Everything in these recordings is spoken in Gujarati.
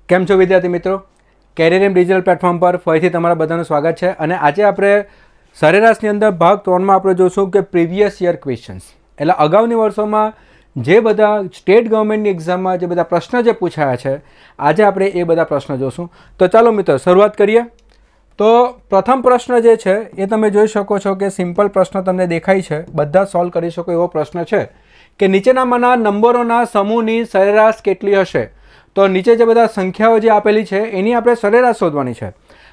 કેમ છો વિદ્યાર્થી મિત્રો? કેરિયર ડિજિટલ પ્લેટફોર્મ પર ફરીથી તમારા બધાનું સ્વાગત છે. અને આજે આપણે સરેરાશની અંદર ભાગ 3માં આપણે જોશું કે પ્રીવિયસ યર ક્વેશ્ચન્સ, એટલે અગાઉની વર્ષોમાં જે બધા સ્ટેટ ગવર્મેન્ટની એક્ઝામમાં જે બધા પ્રશ્ન જે પૂછાયા છે, આજે આપણે એ બધા પ્રશ્ન જોશું. તો ચાલો મિત્રો શરૂઆત કરીએ. તો પ્રથમ પ્રશ્ન જે છે એ તમે જોઈ શકો છો કે સિમ્પલ પ્રશ્ન તમને દેખાય છે, બધા સોલ્વ કરી શકો એવો પ્રશ્ન છે કે નીચેનામાંના નંબરોના સમૂહની સરેરાશ કેટલી હશે? તો નીચે જે બધા સંખ્યાઓ જે આપેલી છે એની આપણે સરેરાશ શોધવાની છે.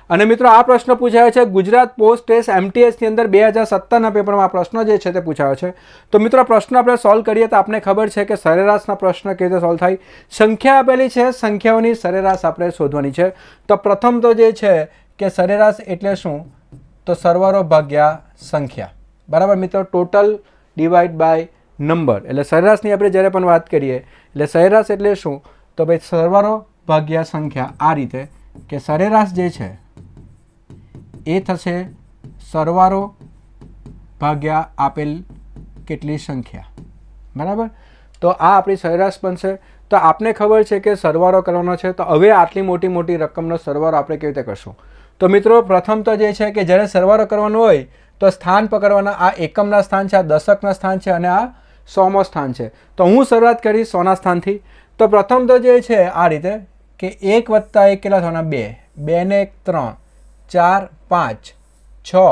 અને મિત્રો આ પ્રશ્ન પૂછાયો છે ગુજરાત પોસ્ટ ટેસ્ટ MTSની અંદર 2017ના પેપરમાં આ પ્રશ્ન જે છે તે પૂછાયો છે. તો મિત્રો પ્રશ્ન આપણે સોલ્વ કરીએ તો આપણે ખબર છે કે સરેરાશના પ્રશ્ન કેવી રીતે સોલ્વ થાય. સંખ્યા આપેલી છે, સંખ્યાઓની સરેરાશ આપણે શોધવાની છે. તો પ્રથમ તો જે છે કે સરેરાશ એટલે શું? તો સરવાળો ભાગ્યા સંખ્યા, બરાબર મિત્રો. ટોટલ ડિવાઈડ બાય નંબર, એટલે સરેરાશની આપણે જ્યારે પણ વાત કરીએ એટલે સરેરાશ એટલે શું? તો ભાઈ સરવાળો ભાગ્યા સંખ્યા. આ રીતે કે સરેરાશ જે છે એ થશે સરવાળો ભાગ્યા આપેલ કેટલી સંખ્યા, બરાબર. તો આ આપણી સરેરાશ બનશે. તો આપને ખબર છે કે સરવાળો કરવાનો છે, તો હવે આટલી મોટી મોટી રકમનો સરવાળો આપણે કેવી રીતે કરશું? તો મિત્રો પ્રથમ તો જે છે કે જ્યારે સરવાળો કરવાનો હોય તો સ્થાન પકડવાના. આ એકમના સ્થાન છે, આ દશકના સ્થાન છે અને આ સોમો સ્થાન છે. તો હું શરૂઆત કરીશ સોના સ્થાનથી. તો પ્રથમ તો જે છે આ રીતે કે 1 + 1 કેટલા થવાના? 2, 2 ને 1 3, 4 5 6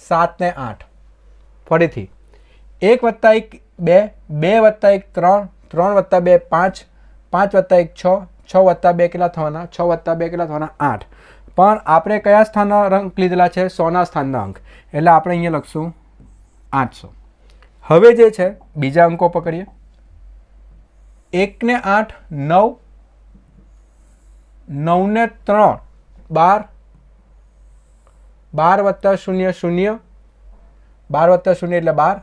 7 ને 8. ફરીથી 1 + 1 2, 2 + 1 3, 3 + 2 5, 5 + 1 6, 6 + 2 કેટલા થવાના? 6 + 2 કેટલા થવાના? 8. પણ આપણે કયા સ્થાનના અંક લીધેલા છે? સોના સ્થાનના અંક, એટલે આપણે અહીંયા લખશું 800. હવે જે છે બીજા અંકો પકડીએ. 1 ને 8 9, 9 ને 3 12, 12 + 0 0, 12 + 0 એટલે 12,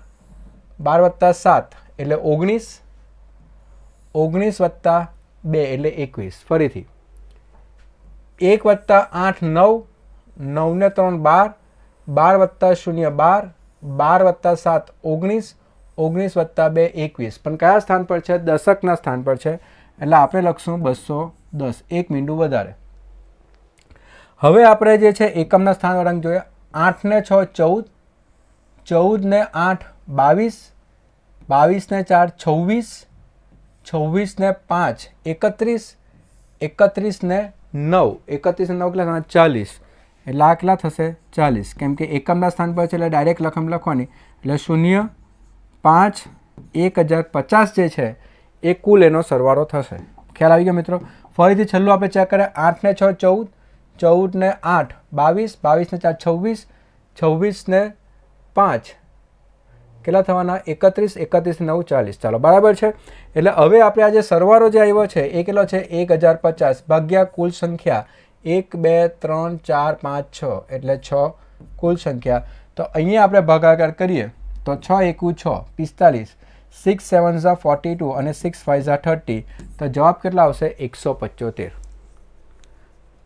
12 + 7 એટલે 19, 19 + 2 એટલે 21. ફરીથી 1 + 8 9, 9 ને 3 12, 12 + 0 12, 12 + 7 19, 19 + 2 21. પણ કયા સ્થાન પર છે? દશકના સ્થાન પર છે, એટલે આપણે લખશું 210, 1 મીંડું વધારે. હવે આપણે જે છે એકમના સ્થાન વળાંક જોઈએ. 8 ને 6 14, 14 ને 8 22, 22 ને 4 26, 26 ને 5 31, 31 ને 9, 31 ને 9 કેટલા? 40. એટલે આ કેટલા થશે? 40. કેમ કે એકમના સ્થાન પર છે એટલે ડાયરેક્ટ રકમ લખવાની, એટલે 0 5 1050 જે છે એ કુલ એનો સરવાળો થશે. ખ્યાલ આવી ગયો મિત્રો? ફરીથી છેલ્લું આપણે ચેક કરીએ. 8 ને 6 14, 14 ને 8 22, 22 ને 4 26, 26 ને 5 કેટલા થવાના? 31, 31 ને 9 40. ચાલો બરાબર છે. એટલે હવે આપણે આ જે સરવાળો જે આવ્યો છે એ કેટલો છે? 1050 ભાગ્યા કુલ સંખ્યા 1 2 3 4 5 6 એટલે 6 કુલ સંખ્યા. તો અહીંયા આપણે ભાગાકાર કરીએ તો 6 × 1 = 6 45, 6 × 7 = 42 અને 6 × 5 = 30. તો જવાબ કેટલા આવશે? 175.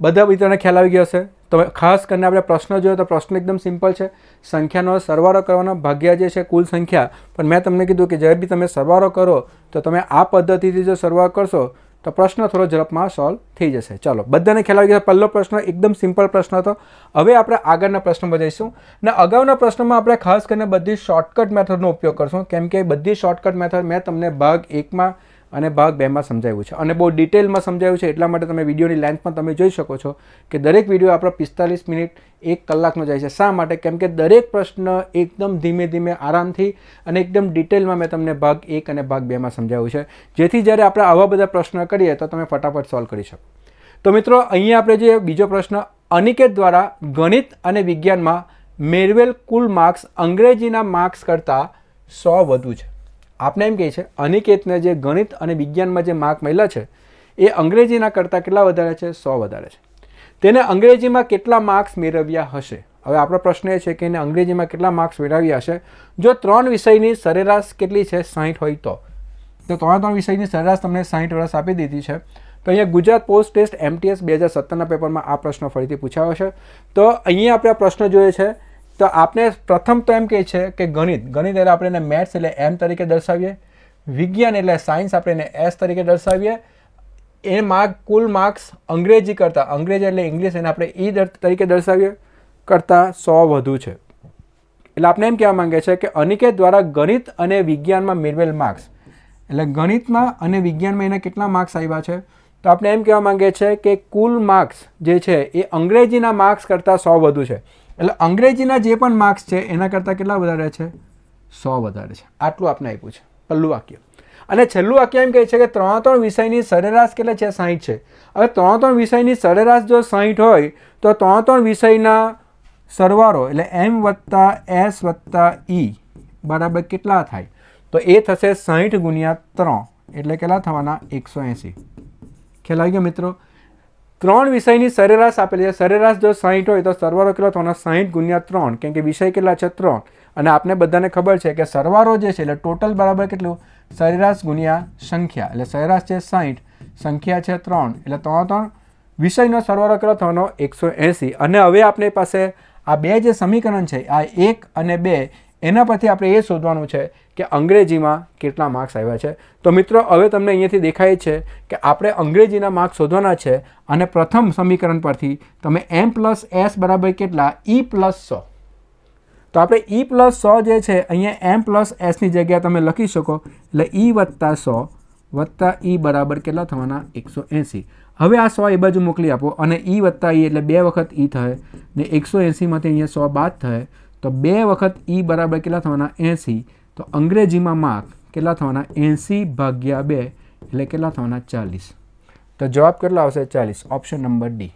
બધા મિત્રોને ખ્યાલ આવી ગયો હશે. તો ખાસ કરીને આપણે પ્રશ્ન જોયો તો પ્રશ્ન એકદમ સિમ્પલ છે. સંખ્યાનો સરવાળો કરવાનો ભાગ્યા જે છે કુલ સંખ્યા. પણ મેં તમને કીધું કે જ્યારે બી તમે સરવાળો કરો તો તમે આ પદ્ધતિથી જો સરવાળો કરશો તો પ્રશ્ન થોડો ઝડપમાં સોલ્વ થઈ જશે. ચાલો બધાને ખ્યાલ આવી ગયો. પહેલો પ્રશ્ન એકદમ સિમ્પલ પ્રશ્ન હતો. હવે આપણે આગળના પ્રશ્નમાં જઈશું. ને અગાઉના પ્રશ્નમાં આપણે ખાસ કરીને બધી શોર્ટકટ મેથડનો ઉપયોગ કરશું, કેમ કે બધી શોર્ટકટ મેથડ મેં તમને ભાગ 1માં અને ભાગ 2માં સમજાવ્યું છે અને બહુ ડિટેલમાં સમજાવ્યું છે. એટલા માટે તમે વિડીયોની લેન્થ પણ તમે જોઈ શકો છો કે દરેક વિડીયો આપણો 45 મિનિટ 1 કલાકનો જાય છે. શા માટે? કેમ કે દરેક પ્રશ્ન એકદમ ધીમે ધીમે આરામથી અને એકદમ ડિટેલમાં મેં તમને ભાગ 1 અને ભાગ 2માં સમજાવ્યું છે, જેથી જ્યારે આપણે આવા બધા પ્રશ્ન કરીએ તો તમે ફટાફટ સોલ્વ કરી શકો. તો મિત્રો અહીંયા આપણે જે બીજો પ્રશ્ન, અનિકેત દ્વારા ગણિત અને વિજ્ઞાનમાં મેળવેલ કુલ માર્ક્સ અંગ્રેજીના માર્ક્સ કરતાં 100 વધુ છે. આપણે એમ કહે છે અનિકેતને જે ગણિત અને વિજ્ઞાનમાં જે માર્ક મળ્યા છે એ અંગ્રેજીના કરતાં કેટલા વધારે છે? 100 વધારે છે. તેને અંગ્રેજીમાં કેટલા માર્ક્સ મેળવ્યા હશે? હવે આપણો પ્રશ્ન એ છે કે એને અંગ્રેજીમાં કેટલા માર્ક્સ મેળવ્યા હશે? જો 3 વિષયની સરેરાશ કેટલી છે? 60 હોય તો 3 વિષયની સરેરાશ તમને 60 વર્ષ આપી દીધી છે. તો અહીંયા ગુજરાત પોસ્ટ ટેસ્ટ MTS 2017ના પેપરમાં આ પ્રશ્ન ફરીથી પૂછાયો છે. તો અહીંયા આપણે આ પ્રશ્ન જોઈએ છે. તો આપણે પ્રથમ તો એમ કહે છે કે ગણિત એટલે આપણે એને મેથ્સ એટલે M તરીકે દર્શાવીએ. વિજ્ઞાન એટલે સાયન્સ આપણે એને એસ તરીકે દર્શાવીએ. એ કુલ માર્ક્સ અંગ્રેજી કરતાં, અંગ્રેજી એટલે ઇંગ્લિશ, એને આપણે ઈ તરીકે દર્શાવીએ, કરતાં 100 વધુ છે. એટલે આપણે એમ કહેવા માંગે છે કે અનિકેત દ્વારા ગણિત અને વિજ્ઞાનમાં મેળવેલ માર્ક્સ, એટલે ગણિતમાં અને વિજ્ઞાનમાં એના કેટલા માર્ક્સ આવ્યા છે, તો આપણે એમ કહેવા માંગે છે કે કુલ માર્ક્સ જે છે એ અંગ્રેજીના માર્ક્સ કરતાં 100 વધુ છે. એટલે અંગ્રેજીના જે પણ માર્ક્સ છે એના કરતાં કેટલા વધારે છે? 100 વધારે છે. આટલું આપણે આપ્યું છે પહેલું વાક્ય. અને છેલ્લું વાક્ય એમ કહે છે કે 3 વિષયની સરેરાશ કેટલા છે? 60 છે. હવે 3 વિષયની સરેરાશ જો 60 હોય તો 3 વિષયના સરવાળો એટલે m + s + e બરાબર કેટલા થાય? તો એ થશે 60 × 3 એટલે કેટલા થવાના? 180. ખ્યાલ આવી ગયો મિત્રો? 3 વિષયની સરેરાશ આપેલી છે. સરેરાશ જો 60 હોય તો સરવાળો કેટલો થવાનો? 60 × 3, કેમ કે વિષય કેટલા છે? 3. અને આપણે બધાને ખબર છે કે સરવાળો જે છે એટલે ટોટલ બરાબર કેટલું? સરેરાશ ગુણ્યા સંખ્યા. એટલે સરેરાશ છે 60, સંખ્યા છે 3, એટલે 3 વિષયનો સરવાળો કેટલો થવાનો? 180. અને હવે આપણી પાસે આ બે જે સમીકરણ છે, આ 1 અને 2, એના પરથી આપણે એ શોધવાનું છે કે અંગ્રેજીમાં કેટલા માર્ક્સ આવ્યા છે. તો મિત્રો હવે તમને અહીંયાથી દેખાય છે કે આપણે અંગ્રેજીના માર્ક્સ શોધવાના છે. અને પ્રથમ સમીકરણ પરથી તમે m + s બરાબર કેટલા? e + 100. તો આપણે e + 100 જે છે અહીંયા m + s ની જગ્યાએ તમે લખી શકો. એટલે e + 100 + e બરાબર કેટલા થવાના? 180. હવે આ 100 એ બાજુ મોકલી આપો અને e + e એટલે 2 વખત e થાય ને 180માંથી અહીંયા 100 બાદ થાય તો 2 વખત e બરાબર કેટલા થવાના? 80. તો અંગ્રેજીમાં માર્ક કેટલા થવાના? 80/2 એટલે કેટલા થવાના? 40. તો જવાબ કેટલો આવશે? 40. Option number D.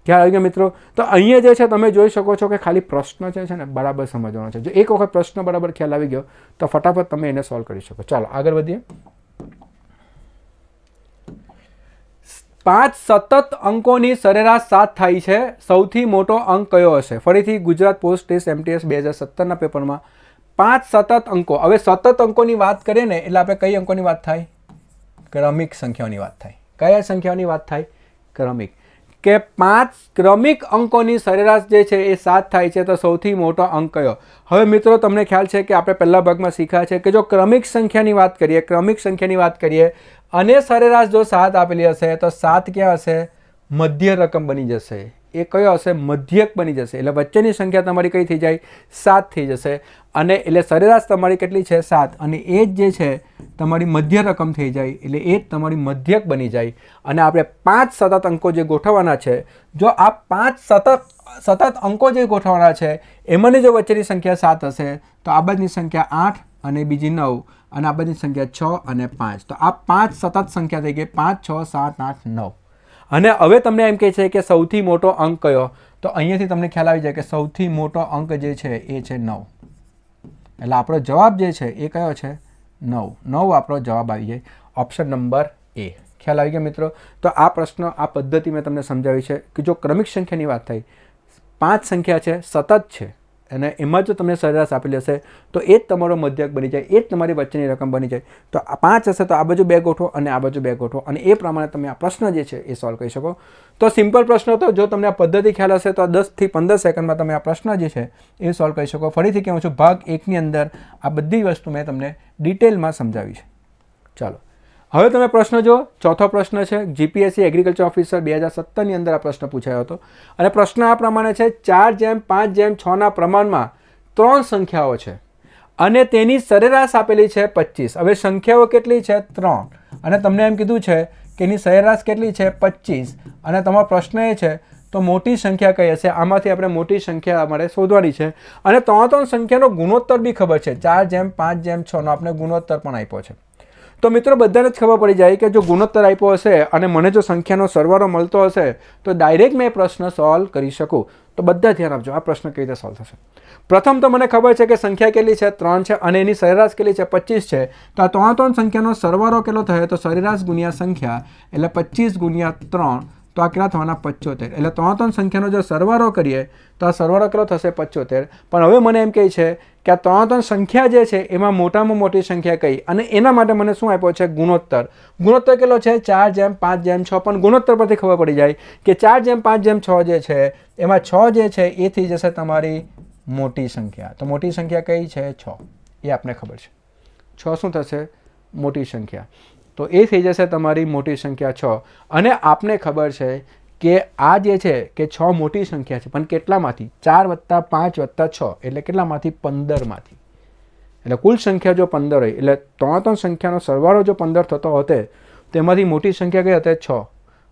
ખ્યાલ આવી ગયો મિત્રો? તો અહીંયા જે છે તમે જોઈ શકો છો કે ખાલી પ્રશ્ન છે ને બરાબર સમજવાનો છે. જો એક વખત પ્રશ્ન બરાબર ખ્યાલ આવી ગયો તો ફટાફટ તમે એને સોલ્વ કરી શકો. ચાલો આગળ વધીએ. 5 સતત અંકોની સરેરાશ 7 થાય છે. સૌથી મોટો અંક કયો હશે? ફરીથી ગુજરાત પોસ્ટ ટેસ્ટ MTS 2017ના પેપરમાં 5 સતત અંકો. હવે સતત અંકોની વાત કરીએ ને એટલે આપણે કઈ અંકોની વાત થાય? ક્રમિક સંખ્યાઓની વાત થાય. કયા સંખ્યાઓની વાત થાય? ક્રમિક. કે 5 ક્રમિક અંકોની સરેરાશ જે છે એ 7 થાય છે તો સૌથી મોટો અંક કયો? હવે મિત્રો તમને ખ્યાલ છે કે આપણે પહેલા ભાગમાં શીખ્યા છે કે જો ક્રમિક સંખ્યાની વાત કરીએ અને સરેરાશ જો 7 આપેલી હશે તો 7 ક્યાં હશે? મધ્ય રકમ બની જશે. એ કયો હશે? મધ્યક બની જશે. એટલે વચ્ચેની સંખ્યા તમારી કઈ થઈ જાય? 7 થઈ જશે. અને એટલે સરેરાશ તમારી કેટલી છે? 7. અને એ જ જે છે તમારી મધ્ય રકમ થઈ જાય એટલે એ જ તમારી મધ્યક બની જાય. અને આપણે 5 સતત અંકો જે ગોઠવવાના છે, જો આ 5 સતત અંકો જે ગોઠવવાના છે એમાંની જો વચ્ચેની સંખ્યા 7 હશે તો આ બાજુની સંખ્યા 8 અને બીજી 9 અને આ બાજુની સંખ્યા 6 અને 5. તો આ 5 સતત સંખ્યા થઈ ગઈ. 5, 6, 7, 8, 9. અને હવે તમને એમ કહે છે કે સૌથી મોટો અંક કયો? તો અહીંયાથી તમને ખ્યાલ આવી જાય કે સૌથી મોટો અંક જે છે એ છે 9. એટલે આપણો જવાબ જે છે એ કયો છે? 9. 9 આપણો જવાબ આવી જાય. ઓપ્શન નંબર એ. ખ્યાલ આવી ગયા મિત્રો? તો આ પ્રશ્ન, આ પદ્ધતિ મેં તમને સમજાવી છે કે જો ક્રમિક સંખ્યાની વાત થાય, 5 સંખ્યા છે, સતત છે અને એમાં જો તમને સરેરાશ આપેલી હશે તો એ જ તમારો મધ્યક બની જાય, એ જ તમારી વચ્ચેની રકમ બની જાય. તો આ 5 હશે તો આ બાજુ 2 ગોઠવો અને આ બાજુ 2 ગોઠવો અને એ પ્રમાણે તમે આ પ્રશ્ન જે છે એ સોલ્વ કરી શકો. તો સિમ્પલ પ્રશ્ન હતો. જો તમને આ પદ્ધતિ ખ્યાલ હશે તો 10 થી 15 સેકન્ડમાં તમે આ પ્રશ્ન જે છે એ સોલ્વ કરી શકો. ફરીથી કહું છું, ભાગ 1ની અંદર આ બધી વસ્તુ મેં તમને ડિટેલમાં સમજાવી છે. ચાલો હવે તમે પ્રશ્ન જો. ચોથો પ્રશ્ન છે GPSC એગ્રીકલ્ચર ઓફિસર 2017ની અંદર આ પ્રશ્ન પૂછાયો હતો અને પ્રશ્ન આ પ્રમાણે છે: 4:5:6ના પ્રમાણમાં 3 સંખ્યાઓ છે અને તેની સરેરાશ આપેલી છે 25. હવે સંખ્યાઓ કેટલી છે? 3. અને તમને એમ કીધું છે કે એની સરેરાશ કેટલી છે? 25. અને તમારો પ્રશ્ન એ છે તો મોટી સંખ્યા કઈ હશે? આમાંથી આપણે મોટી સંખ્યા અમારે શોધવાની છે અને 3 સંખ્યાનો ગુણોત્તર બી ખબર છે. 4:5:6નો આપણે ગુણોત્તર પણ આપ્યો છે. તો મિત્રો બધાને જ ખબર પડી જાય કે જો ગુણોત્તર આપ્યો હશે અને મને જો સંખ્યાનો સરવાળો મળતો હશે તો ડાયરેક્ટ મેં પ્રશ્ન સોલ્વ કરી શકું. તો બધા ધ્યાન આપજો, આ પ્રશ્ન કઈ રીતે સોલ્વ થશે. પ્રથમ તો મને ખબર છે કે સંખ્યા કેટલી છે? 3 છે અને એની સરેરાશ કેટલી છે? 25 છે. તો આ 3 સંખ્યાનો સરવાળો કેટલો થયો? તો સરેરાશ ગુણ્યા સંખ્યા એટલે 25 × 3 તો આ કેટલા થવાના? 75. એટલે 3 સંખ્યાનો જો સરવાળો કરીએ તો આ સરવાળો કેટલો થશે? 75. પણ હવે મને એમ કહે છે કે આ 3 સંખ્યા જે છે એમાં મોટામાં મોટી સંખ્યા કઈ? અને એના માટે મને શું આપ્યો છે? ગુણોત્તર. ગુણોત્તર કેટલો છે? 4:5:6. પણ ગુણોત્તર પરથી ખબર પડી જાય કે 4:5:6 જે છે એમાં 6 જે છે એ થઈ જશે તમારી મોટી સંખ્યા. તો મોટી સંખ્યા કઈ છે? 6. એ આપણે ખબર છે. 6 શું થશે? મોટી સંખ્યા, તો એ થઈ જશે તમારી મોટી સંખ્યા 6. અને આપને ખબર છે કે આ જે છે કે 6 મોટી સંખ્યા છે, પણ કેટલામાંથી? 4 + 5 + 6 એટલે કેટલામાંથી? 15માંથી. એટલે કુલ સંખ્યા જો 15 હોય એટલે ત્રણ સંખ્યાનો સરવાળો જો 15 થતો હોતે તો એમાંથી મોટી સંખ્યા કઈ હતી? 6.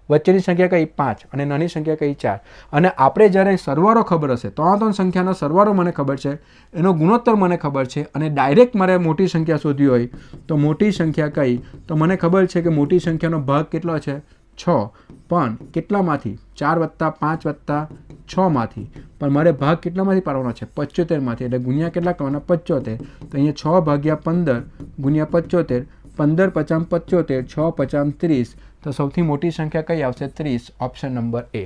વચ્ચેની સંખ્યા કઈ? 5. અને નાની સંખ્યા કઈ? 4. અને આપણે જ્યારે સરવાળો ખબર હશે, ત્રણ સંખ્યાનો સરવાળો મને ખબર છે, એનો ગુણોત્તર મને ખબર છે, અને ડાયરેક્ટ મારે મોટી સંખ્યા શોધવી હોય તો મોટી સંખ્યા કઈ? તો મને ખબર છે કે મોટી સંખ્યાનો ભાગ કેટલો છે? 6. પણ કેટલામાંથી? 4 + 5 + 6 માંથી. પણ મારે ભાગ કેટલામાંથી પાડવાનો છે? 75માંથી. એટલે ગુણ્યા કેટલા કરવાના? 75. તો અહીંયા 6 / 15 ગુણ્યા 75. 15 × 5 = 75, 6 × 5 = 30. તો સૌથી મોટી સંખ્યા કઈ આવશે? 30. ઓપ્શન નંબર એ.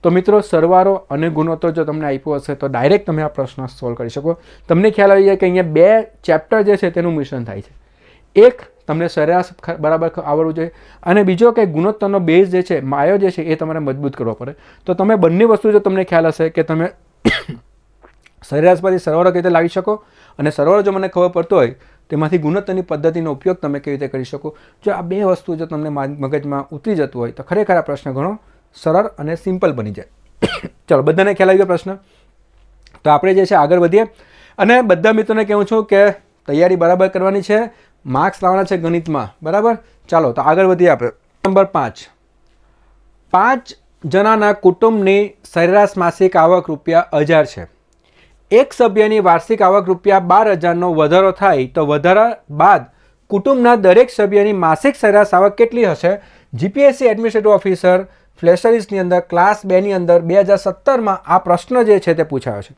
તો મિત્રો, સરવાળો અને ગુણોત્તર જો તમને આપ્યો હશે તો ડાયરેક્ટ તમે આ પ્રશ્ન સોલ્વ કરી શકો. તમને ખ્યાલ આવી જાય કે અહીંયા 2 ચેપ્ટર જે છે તેનું મિશ્રણ થાય છે. એક તમને સરેરાશ બરાબર આવડવું જોઈએ, અને બીજો કે ગુણોત્તરનો બેઝ જે છે, માયો જે છે એ તમારે મજબૂત કરવો પડે. તો તમે બંને વસ્તુ જો તમને ખ્યાલ હશે કે તમે સરેરાશમાંથી સરવાળો કઈ રીતે લાવી શકો, અને સરવાળો જો મને ખબર પડતો હોય તેમાંથી ગુણોત્તરની પદ્ધતિનો ઉપયોગ તમે કેવી રીતે કરી શકો. જો આ 2 વસ્તુ જો તમને મગજમાં ઉતરી જતું હોય તો ખરેખર આ પ્રશ્ન ઘણો સરળ અને સિમ્પલ બની જાય. ચલો, બધાને ખ્યાલ આવી ગયો પ્રશ્ન? તો આપણે જે છે આગળ વધીએ, અને બધા મિત્રોને કહું છું કે તૈયારી બરાબર કરવાની છે, માર્ક્સ લાવવાના છે ગણિતમાં, બરાબર? ચાલો તો આગળ વધીએ આપણે. નંબર 5. 5 જણાના કુટુંબની સરેરાશ માસિક આવક ₹1000 છે. એક સભ્યની વાર્ષિક આવક ₹12,000નો વધારો થાય તો વધારા બાદ કુટુંબના દરેક સભ્યની માસિક સરેરાશ આવક કેટલી હશે? જીપીએસસી એડમિનિસ્ટ્રેટિવ ઓફિસર ફ્લેશરીઝની અંદર ક્લાસ 2ની અંદર 2017માં આ પ્રશ્ન જે છે તે પૂછાયો છે.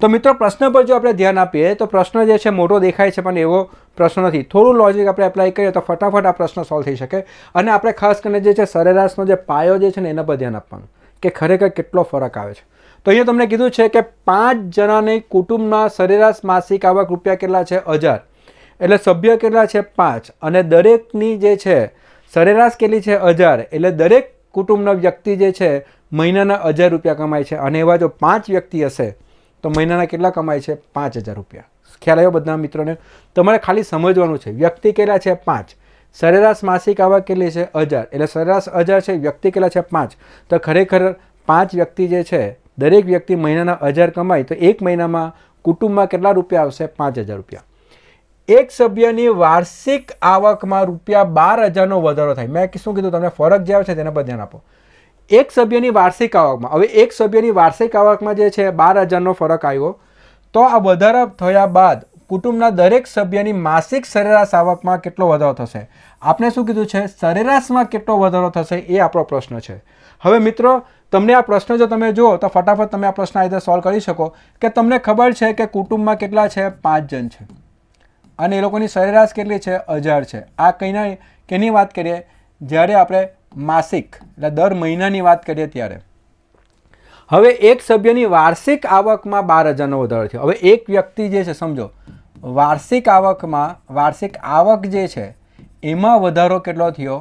તો મિત્રો, પ્રશ્ન પર જો આપણે ધ્યાન આપીએ તો પ્રશ્ન જે છે મોટો દેખાય છે, પણ એવો પ્રશ્ન નથી. થોડું લોજિક આપણે એપ્લાય કરીએ તો ફટાફટ આ પ્રશ્ન સોલ્વ થઈ શકે. અને આપણે ખાસ કરીને જે છે સરેરાશનો જે પાયો જે છે ને એના પર ધ્યાન આપવાનું કે ખરેખર કેટલો ફરક આવે છે. તો અહીંયા તમને કીધું છે કે 5 જણાની કુટુંબના સરેરાશ માસિક આવક રૂપિયા કેટલા છે? 1000. એટલે સભ્ય કેટલા છે? 5. અને દરેકની જે છે સરેરાશ કેટલી છે? 1000. એટલે દરેક કુટુંબના વ્યક્તિ જે છે મહિનાના 1000 રૂપિયા કમાય છે. અને એવા જો 5 વ્યક્તિ હશે તો મહિનાના કેટલા કમાય છે? 5000 રૂપિયા. ખ્યાલ આવ્યો બધા મિત્રોને? તમારે ખાલી સમજવાનું છે વ્યક્તિ કેટલા છે? 5. સરેરાશ માસિક આવક કેટલી છે? 1000. એટલે સરેરાશ 1000 છે, વ્યક્તિ કેટલા છે? 5. તો ખરેખર 5 વ્યક્તિ જે છે, દરેક વ્યક્તિ મહિનાના 1000 કમાય તો એક મહિનામાં કુટુંબમાં કેટલા રૂપિયા આવશે? 5000 રૂપિયા. એક સભ્યની વાર્ષિક આવકમાં ₹12,000નો વધારો થાય. મેં શું કીધું તમને? ફરક જે આવે છે તેના પર ધ્યાન આપો. એક સભ્યની વાર્ષિક આવકમાં, હવે એક સભ્યની વાર્ષિક આવકમાં જે છે 12,000નો ફરક આવ્યો, તો આ વધારા થયા બાદ કુટુંબના દરેક સભ્યની માસિક સરેરાશ આવકમાં કેટલો વધારો થશે? આપણે શું કીધું છે? સરેરાશમાં કેટલો વધારો થશે એ આપણો પ્રશ્ન છે. હવે મિત્રો, તમને આ પ્રશ્ન જો તમે જુઓ તો ફટાફટ તમે આ પ્રશ્ન આ રીતે સોલ્વ કરી શકો કે તમને ખબર છે કે કુટુંબમાં કેટલા છે? 5 જણ છે, અને એ લોકોની સરેરાશ કેટલી છે? 1000 છે. આ કેની વાત કરીએ? જ્યારે આપણે માસિક એટલે દર મહિનાની વાત કરીએ ત્યારે. હવે એક સભ્યની વાર્ષિક આવકમાં 12,000નો વધારો થયો. હવે એક વ્યક્તિ જે છે, સમજો વાર્ષિક આવકમાં, વાર્ષિક આવક જે છે એમાં વધારો કેટલો થયો?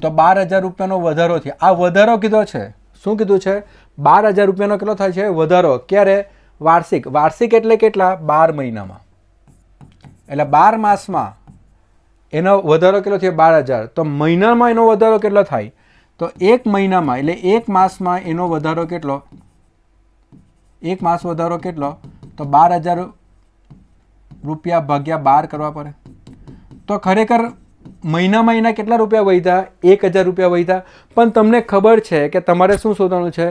તો 12,000 રૂપિયાનો વધારો થયો. આ વધારો કીધો છે, શું કીધું છે? 12,000 રૂપિયાનો કેટલો થાય છે? વધારો. ક્યારે? વાર્ષિક. વાર્ષિક એટલે કેટલા? 12 મહિનામાં. એટલે 12 માસમાં એનો વધારો કેટલો થયો? 12,000. તો મહિનામાં એનો વધારો કેટલો થાય? તો એક મહિનામાં એટલે એક માસમાં એનો વધારો કેટલો? એક માસ વધારો કેટલો? તો 12,000 રૂપિયા ભાગ્યા 12 કરવા પડે. તો ખરેખર મહિનામાં એના કેટલા રૂપિયા વધ્યા? 1,000 રૂપિયા વધ્યા. પણ તમને ખબર છે કે તમારે શું શોધવાનું છે?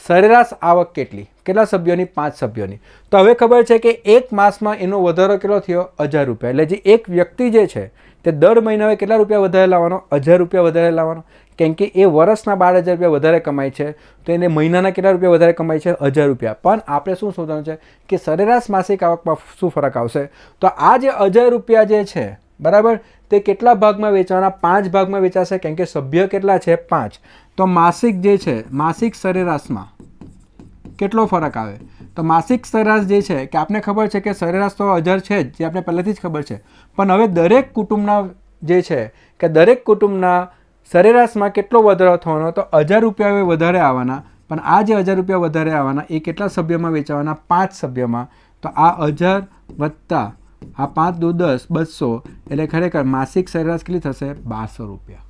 સરેરાશ આવક કેટલી? કેટલા સભ્યોની? 5 સભ્યોની. તો હવે ખબર છે કે એક માસમાં એનો વધારો કેટલો થયો? 1000 રૂપિયા. એટલે જે એક વ્યક્તિ જે છે તે દર મહિનાએ કેટલા રૂપિયા વધારે લાવવાનો? 1000 રૂપિયા વધારે લાવવાનો. કેમ કે એ વર્ષના 12,000 રૂપિયા વધારે કમાય છે, તો એને મહિનાના કેટલા રૂપિયા વધારે કમાય છે? 1000 રૂપિયા. પણ આપણે શું શોધવાનું છે કે સરેરાશ માસિક આવકમાં શું ફરક આવશે? તો આ જે 1000 રૂપિયા જે છે, બરાબર, તે કેટલા ભાગમાં વેચવાના? 5 ભાગમાં વેચાશે. કેમ કે સભ્ય કેટલા છે? 5. તો માસિક જે છે, માસિક સરેરાશમાં કેટલો ફરક આવે? તો માસિક સરેરાશ જે છે કે આપને ખબર છે કે સરેરાશ તો 1000 છે જ, જે આપણે પહેલેથી જ ખબર છે. પણ હવે દરેક કુટુંબના જે છે કે દરેક કુટુંબના સરેરાશમાં કેટલો વધારો થવાનો? તો 1000 રૂપિયા વધારે આવવાના. પણ આ જે 1000 રૂપિયા વધારે આવવાના એ કેટલા સભ્યોમાં વેચાવાના? 5 સભ્યોમાં. તો આ 1000 વત્તા આ 5 દુ 10 200 એટલે ખરેખર માસિક સરેરાશ કેટલી થશે 1200 રૂપિયા.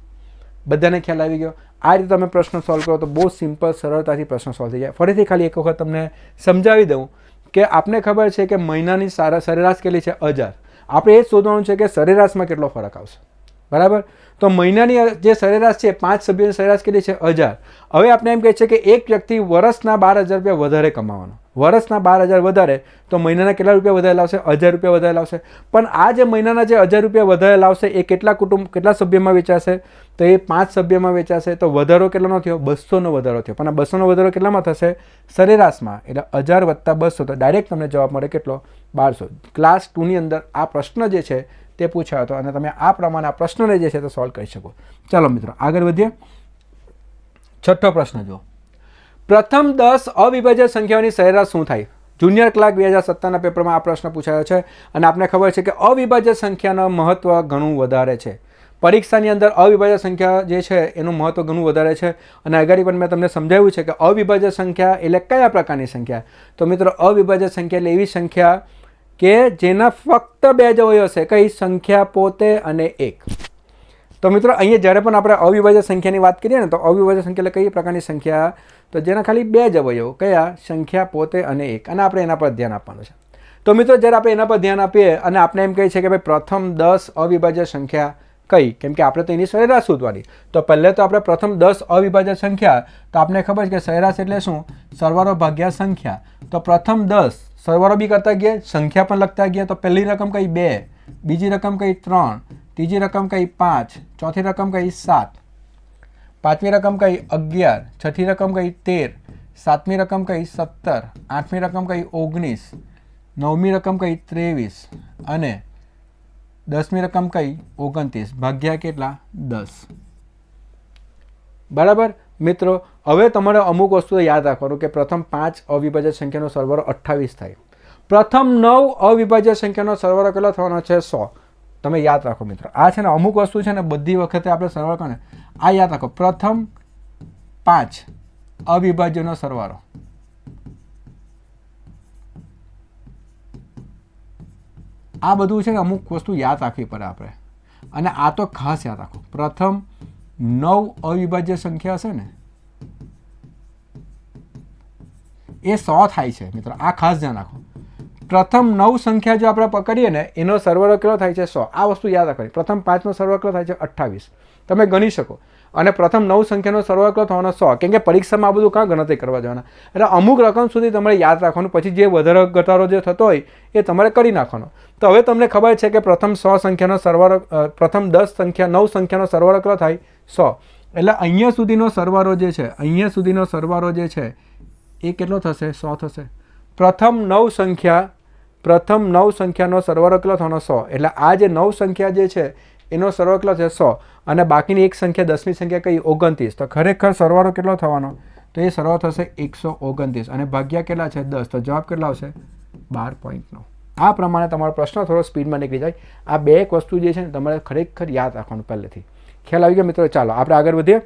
બધાને ખ્યાલ આવી ગયો? આ રીતે તમે પ્રશ્ન સોલ્વ કરો તો બહુ સિમ્પલ સરળતાથી પ્રશ્ન સોલ્વ થઈ જાય. ફરીથી ખાલી એક વખત તમને સમજાવી દઉં કે આપને ખબર છે કે મહિનાની સરેરાશ કેટલી છે 1000. આપણે એ જ શોધવાનું છે કે સરેરાશમાં કેટલો ફરક આવશે. બરાબર? તો મહિનાની જે સરેરાશ છે 5 સભ્યોની સરેરાશ કેટલી છે 1000. હવે આપણે એમ કહે છે કે એક વ્યક્તિ વર્ષના 12000 રૂપિયા વધારે કમાવાનો. વર્ષના 12000 વધારે તો મહિનાના કેટલા રૂપિયા વધારે લાવશે? 1000 રૂપિયા વધારે લાવશે. પણ આ જે મહિનાના જે 1000 રૂપિયા વધારે લાવશે એ કેટલા સભ્યમાં વેચાશે? તો એ 5 સભ્યમાં વેચાશે. તો વધારો કેટલાનો થયો? 200નો વધારો થયો. પણ આ 200નો વધારો કેટલામાં થશે? સરેરાશમાં. એટલે 1000 વત્તા 200 તો ડાયરેક્ટ તમને જવાબ મળે કેટલો? 1200. ક્લાસ 2ની અંદર આ પ્રશ્ન જે છે તે પૂછાયો હતો અને તમે આ પ્રમાણે આ પ્રશ્નને જે છે તે સોલ્વ કરી શકો. ચાલો મિત્રો આગળ વધીએ. છઠ્ઠો પ્રશ્ન જુઓ. પ્રથમ 10 અવિભાજ્ય સંખ્યાઓની સરેરાશ શું થાય? જુનિયર ક્લાર્ક 2017ના પેપરમાં આ પ્રશ્ન પૂછાયો છે અને આપને ખબર છે કે અવિભાજ્ય સંખ્યાનું મહત્વ ઘણું વધારે છે. પરીક્ષાની અંદર અવિભાજ્ય સંખ્યા જે છે એનું મહત્વ ઘણું વધારે છે અને આગળ પણ મેં તમને સમજાવ્યું છે કે અવિભાજ્ય સંખ્યા એટલે કયા પ્રકારની સંખ્યા? તો મિત્રો અવિભાજ્ય સંખ્યા એટલે એવી સંખ્યા કે જેના ફક્ત 2 જ અવયવ હશે. કઈ? સંખ્યા પોતે અને 1. તો મિત્રો અહીંયા જ્યારે પણ આપણે અવિભાજ્ય સંખ્યાની વાત કરીએ ને તો અવિભાજ્ય સંખ્યા એટલે કઈ પ્રકારની સંખ્યા? તો જેના ખાલી 2 જ અવયવ. કયા? સંખ્યા પોતે અને 1. અને આપણે એના પર ધ્યાન આપવાનું છે. તો મિત્રો જ્યારે આપણે એના પર ધ્યાન આપીએ અને આપણે એમ કહીએ છીએ કે ભાઈ પ્રથમ 10 અવિભાજ્ય સંખ્યા કઈ? કેમ કે આપણે તો એની સરેરાશ શોધવાની. તો પહેલે તો આપણે પ્રથમ 10 અવિભાજ્ય સંખ્યા તો આપણે ખબર છે કે સરેરાશ એટલે શું? સરવાળો ભાગ્યા સંખ્યા. તો પ્રથમ 10 સરવાળો બી કરતા ગયા, સંખ્યા પણ લખતા ગયા. તો પહેલી રકમ કઈ? 2, બીજી રકમ કઈ? 3, ત્રીજી રકમ કઈ? 5, ચોથી રકમ કઈ? 7, પાંચમી રકમ કઈ? 11, છઠ્ઠી રકમ કઈ? 13, સાતમી રકમ કઈ? 17, આઠમી રકમ કઈ? 19, નવમી રકમ કઈ? 23 અને 10મી રકમ કઈ? 29 ભાગ્યા કેટલા? 10. બરાબર મિત્રો? હવે તમારે અમુક વસ્તુઓ યાદ રાખવાનું કે પ્રથમ 5 અવિભાજ્ય સંખ્યાનો સરવાળો 28 થાય. પ્રથમ 9 અવિભાજ્ય સંખ્યાનો સરવાળો કેટલો થવાનો છે? 100. તમે યાદ રાખો મિત્રો. આ છે ને અમુક વસ્તુ છે ને બધી વખતે આપણે સરવાળો કરો ને આ યાદ રાખો. પ્રથમ 5 અવિભાજ્યનો સરવાળો આ બધું છે ને અમુક વસ્તુ યાદ રાખવી પડે આપણે. અને આ તો ખાસ યાદ રાખો. પ્રથમ 9 અવિભાજ્ય સંખ્યા હશે ને એ 100 થાય છે મિત્રો. આ ખાસ ધ્યાન રાખો. પ્રથમ 9 સંખ્યા જો આપણે પકડીએ ને એનો સરવાળો કેટલો થાય છે? 100. આ વસ્તુ યાદ રાખવાની. પ્રથમ 5નો સરવાળો કેટલો થાય છે? 28. તમે ગણી શકો. અને પ્રથમ 9 સંખ્યાનો સરવાળો કેટલો થવાનો? 100. કેમ કે પરીક્ષામાં આ બધું કાં ગણતરી કરવા જવાના? એટલે અમુક રકમ સુધી તમારે યાદ રાખવાનું. પછી જે વધારો ઘટાડો જે થતો હોય એ તમારે કરી નાખવાનો. તો હવે તમને ખબર છે કે પ્રથમ 100 સંખ્યાનો સરવાળો પ્રથમ 9 સંખ્યાનો સરવાળો કેટલો થાય? 100. એટલે અહીંયા સુધીનો સરવાળો જે છે અહીંયા સુધીનો સરવાળો જે છે એ કેટલો થશે? 100 થશે. પ્રથમ 9 સંખ્યાનો સરવાળો કેટલો થવાનો? 100. એટલે આ જે 9 સંખ્યા જે છે એનો સરવાળો કેટલો છે? 100. અને બાકીની એક સંખ્યા 10મી સંખ્યા કઈ? 29. તો ખરેખર સરવાળો કેટલો થવાનો? તો એ સરવાળો થશે 129 અને ભાગ્યા કેટલા છે? 10. તો જવાબ કેટલા આવશે? 12.9. આ પ્રમાણે તમારો પ્રશ્ન થોડો સ્પીડમાં નીકળી જાય. આ બે એક વસ્તુ જે છે ને તમારે ખરેખર યાદ રાખવાનું પહેલેથી. ખ્યાલ આવી ગયો મિત્રો? ચાલો આપણે આગળ વધીએ.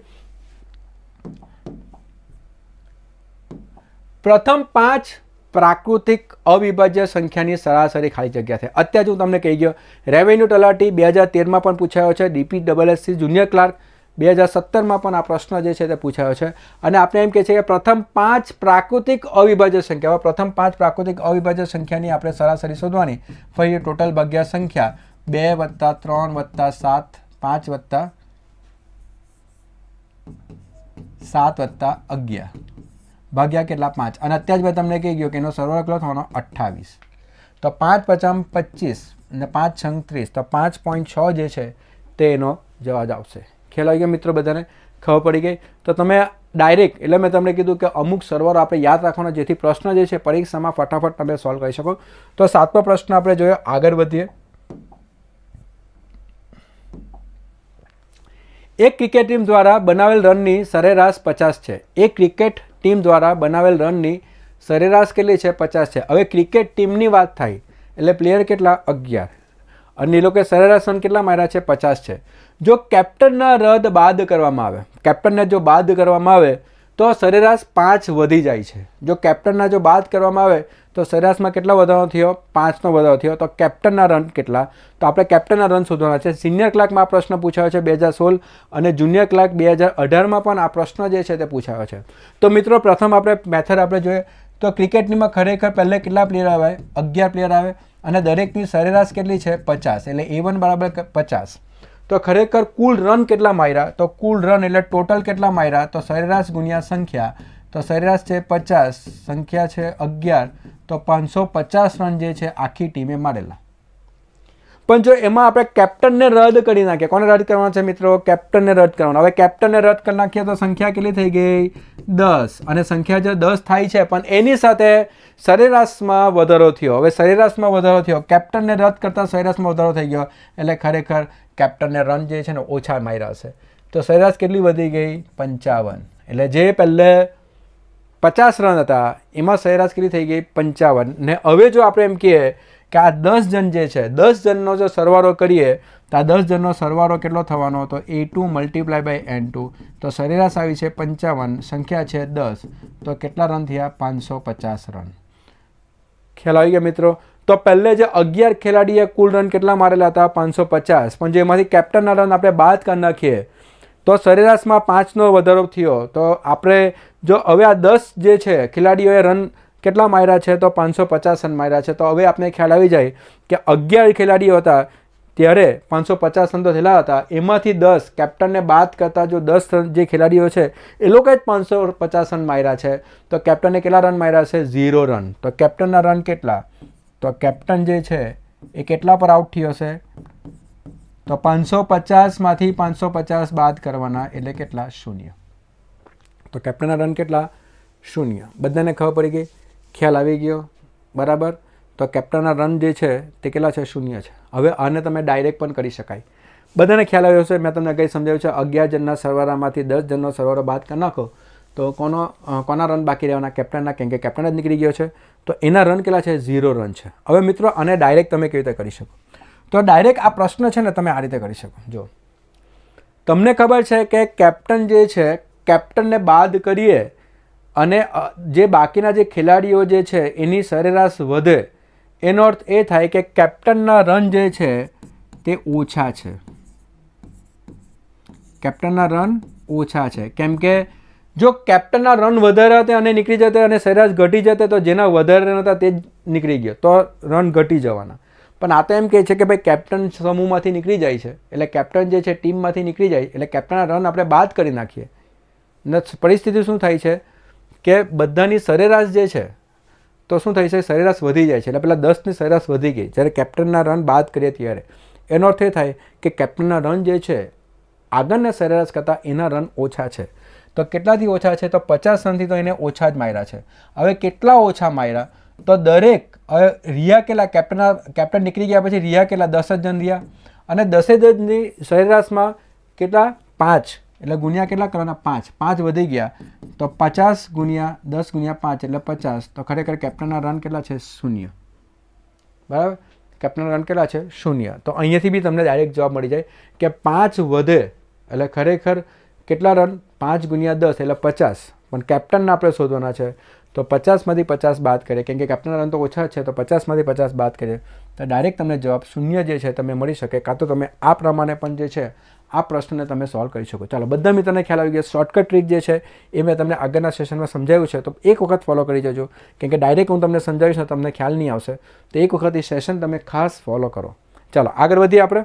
પ્રથમ 5 પ્રાકૃતિક અવિભાજ્ય સંખ્યાની સરાસરી ખાલી જગ્યા છે. અત્યારે હું તમને કહી ગયો રેવન્યુ તલાટી 2013માં પણ પૂછાયો છે. DPSSC જુનિયર ક્લાર્ક 2017માં પણ આ પ્રશ્ન જે છે તે પૂછાયો છે. અને આપણે એમ કહે છે કે પ્રથમ 5 પ્રાકૃતિક અવિભાજ્ય સંખ્યા. પ્રથમ 5 પ્રાકૃતિક અવિભાજ્ય સંખ્યાની આપણે સરાસરી શોધવાની. ફરી ટોટલ ભાગ્યા સંખ્યા 2 + 3 + 7 5 + 7 + 11 ભાગ્યા કેટલા? 5. અને અત્યારે જ મેં તમને કહી ગયો કે એનો સરવાળો કેટલો થવાનો? 28. તો 5 × 5 = 25 અને 5 × 30 તો 5.6 જે છે તે એનો જવાબ આવશે. ખ્યાલ આવી ગયો મિત્રો? બધાને ખબર પડી ગઈ? તો તમે ડાયરેક્ટ એટલે મેં તમને કીધું કે અમુક સરવાળો આપણે યાદ રાખવાનો જેથી પ્રશ્ન જે છે પરીક્ષામાં ફટાફટ તમે સોલ્વ કરી શકો. તો 7મો પ્રશ્ન આપણે જોઈએ. આગળ વધીએ. એક ક્રિકેટ ટીમ દ્વારા બનાવેલ રનની સરેરાશ 50 છે. એક ક્રિકેટ ટીમ દ્વારા બનાવેલ રનની સરેરાશ કેટલી છે? 50 છે. હવે ક્રિકેટ ટીમની વાત થાય એટલે પ્લેયર કેટલા? 11 અને એ લોકો સરેરાશ રન કેટલા માર્યા છે? 50 છે. જો કેપ્ટનના રદ બાદ કરવામાં આવે, કેપ્ટનને જો બાદ કરવામાં આવે તો સરેરાશ 5 વધી જાય છે. જો કેપ્ટનના જો બાદ કરવામાં આવે તો સરેરાશમાં કેટલો વધારો થયો? 5નો વધારો થયો. તો કેપ્ટનના રન કેટલા? તો આપણે કેપ્ટનના રન શોધવાના છે. સિનિયર ક્લાર્કમાં આ પ્રશ્ન પૂછાયો છે 2016 અને જુનિયર ક્લાર્ક 2018માં પણ આ પ્રશ્ન જે છે તે પૂછાયો છે. તો મિત્રો પ્રથમ આપણે મેથડ આપણે જોઈએ તો ક્રિકેટનીમાં ખરેખર પહેલે કેટલા પ્લેયર આવે? 11 પ્લેયર આવે અને દરેકની સરેરાશ કેટલી છે? 50. એટલે A1 બરાબર 50. તો ખરેખર કુલ રન કેટલા માર્યા? તો કુલ રન એટલે ટોટલ કેટલા માર્યા? તો સરેરાશ ગુણ્યા સંખ્યા. તો સરેરાશ છે 50, સંખ્યા છે 11, તો 550 રન જે છે આખી ટીમે મારેલા. પણ જો એમાં આપણે કેપ્ટનને રદ કરી નાખીએ, કોને રદ કરવાના છે મિત્રો? કેપ્ટનને રદ કરવાના. હવે કેપ્ટનને રદ કરી નાખીએ તો સંખ્યા કેટલી થઈ ગઈ? 10. અને સંખ્યા જો 10 થાય છે પણ એની સાથે સરેરાશમાં વધારો થયો. હવે સરેરાશમાં વધારો થયો, કેપ્ટનને રદ કરતાં સરેરાશમાં વધારો થઈ ગયો, એટલે ખરેખર કેપ્ટનને રન જે છે ને ઓછા માર્યા હશે. તો સરેરાશ કેટલી વધી ગઈ? 55. એટલે જે પહેલે 50 રન હતા એમાં સરેરાશ કેટલી થઈ ગઈ? 55. ને હવે જો આપણે એમ કહીએ કે આ 10 જણ જે છે, 10 જણનો જો સરવાળો કરીએ તો આ 10 જણનો સરવાળો કેટલો થવાનો? તો A2 × N2. તો સરેરાશ આવી છે 55, સંખ્યા છે 10, તો કેટલા રન થયા? 550 રન. ખ્યાલ આવી ગયા મિત્રો? તો પહેલે જે 11 ખેલાડીએ કુલ રન કેટલા મારેલા હતા? 550. પણ જો એમાંથી કેપ્ટનના રન આપણે બાદ કરી નાખીએ તો સરેરાશમાં 5નો વધારો થયો. તો આપણે જો હવે આ 10 જે છે ખેલાડીઓએ રન કેટલા માર્યા છે? તો 550 રન માર્યા છે. તો હવે આપણે ખ્યાલ આવી જાય કે 11 ખેલાડીઓ હતા ત્યારે 550 રન તો થયેલા હતા, એમાંથી 10 કેપ્ટનને બાદ કરતાં જો 10 જે ખેલાડીઓ છે એ લોકોએ જ 550 રન માર્યા છે. તો કેપ્ટને કેટલા રન માર્યા છે? 0 રન. તો કેપ્ટનના રન કેટલા? તો કેપ્ટન જે છે એ કેટલા પર આઉટ થયો હશે? તો 550માંથી 550 બાદ કરવાના, એટલે કેટલા? 0. તો કેપ્ટનના રન કેટલા? 0. બધાને ખબર પડી ગઈ? ખ્યાલ આવી ગયો? બરાબર. તો કેપ્ટનના રન જે છે તે કેટલા છે? 0 છે. હવે આને તમે ડાયરેક્ટ પણ કરી શકાય. બધાને ખ્યાલ આવ્યો હશે? મેં તમને કંઈ સમજાવ્યું છે? 11 જણના સરવાળામાંથી 10 જણનો સરવાળો બાદ કરી નાખો તો કોના રન બાકી રહેવાના? કેપ્ટનના, કેમ કે કેપ્ટન જ નીકળી ગયો છે. તો એના રન કેટલા છે? 0 રન છે. હવે મિત્રો આને ડાયરેક્ટ તમે કેવી રીતે કરી શકો? તો ડાયરેક્ટ આ પ્રશ્ન છે ને તમે આ રીતે કરી શકો. જો તમને ખબર છે કે કેપ્ટન જે છે, કેપ્ટનને બાદ કરીએ અને જે બાકીના જે ખેલાડીઓ જે છે એની સરેરાશ વધે, એનો અર્થ એ થાય કે કેપ્ટનના રન જે છે તે ઓછા છે. કેપ્ટનના રન ઓછા છે. કેમ કે જો કેપ્ટનના રન વધારે હતા અને નીકળી જતા અને સરેરાશ ઘટી જતા તો જેના વધારે હતા તે જ નીકળી ગયો, તો રન ઘટી જવાના. પણ આ તો એમ કહે છે કે ભાઈ કેપ્ટન સમૂહમાંથી નીકળી જાય છે, એટલે કેપ્ટન જે છે ટીમમાંથી નીકળી જાય, એટલે કેપ્ટનના રન આપણે બાદ કરી નાખીએ. ને પરિસ્થિતિ શું થાય છે કે બધાની સરેરાશ જે છે તો શું થાય છે? સરેરાશ વધી જાય છે. એટલે પેલા 10ની સરેરાશ વધી ગઈ જ્યારે કેપ્ટનના રન બાદ કરીએ ત્યારે. એનો અર્થ એ થાય કે કેપ્ટનના રન જે છે આગળના સરેરાશ કરતાં એના રન ઓછા છે. તો કેટલાથી ઓછા છે? તો 50 રનથી તો એને ઓછા જ માર્યા છે. હવે કેટલા ઓછા માર્યા? તો દરેક રિયા કેટલા? કેપ્ટન નીકળી ગયા પછી રિયા કેટલા? 10 જ જણ રહ્યા અને 10 જણની સરેરાશમાં કેટલા? 5. એટલે ગુણ્યા કેટલા કરવાના? 5. 5 વધી ગયા તો 50 ગુણ્યા 10 ગુણ્યા 5 એટલે 50. તો ખરેખર કેપ્ટનના રન કેટલા છે? 0. બરાબર. કેપ્ટનના રન કેટલા છે? 0. તો અહીંયાથી બી તમને ડાયરેક્ટ જવાબ મળી જાય કે 5 વધે એટલે ખરેખર કેટલા રન? 5 ગુણ્યા 10 એટલે 50. પણ કેપ્ટનને આપણે શોધવાના છે તો 50માંથી 50 બાદ કરીએ, કેમ કે કેપ્ટનના રન તો ઓછા છે. તો 50માંથી 50 બાદ કરીએ તો ડાયરેક્ટ તમને જવાબ 0 જે છે તમે મળી શકે. કાં તો તમે આ પ્રમાણે પણ જે છે આ પ્રશ્નને તમે સોલ્વ કરી શકો. ચાલો બધા મિત્રોને ખ્યાલ આવી ગયો. શોર્ટકટ ટ્રીક જે છે એ મેં તમને આગળના સેશનમાં સમજાવ્યું છે, તો એક વખત ફોલો કરી જજો. કેમ કે ડાયરેક્ટ હું તમને સમજાવીશ ને તમને ખ્યાલ નહીં આવશે, તો એક વખત એ સેશન તમે ખાસ ફોલો કરો. ચાલો આગળ વધીએ આપણે.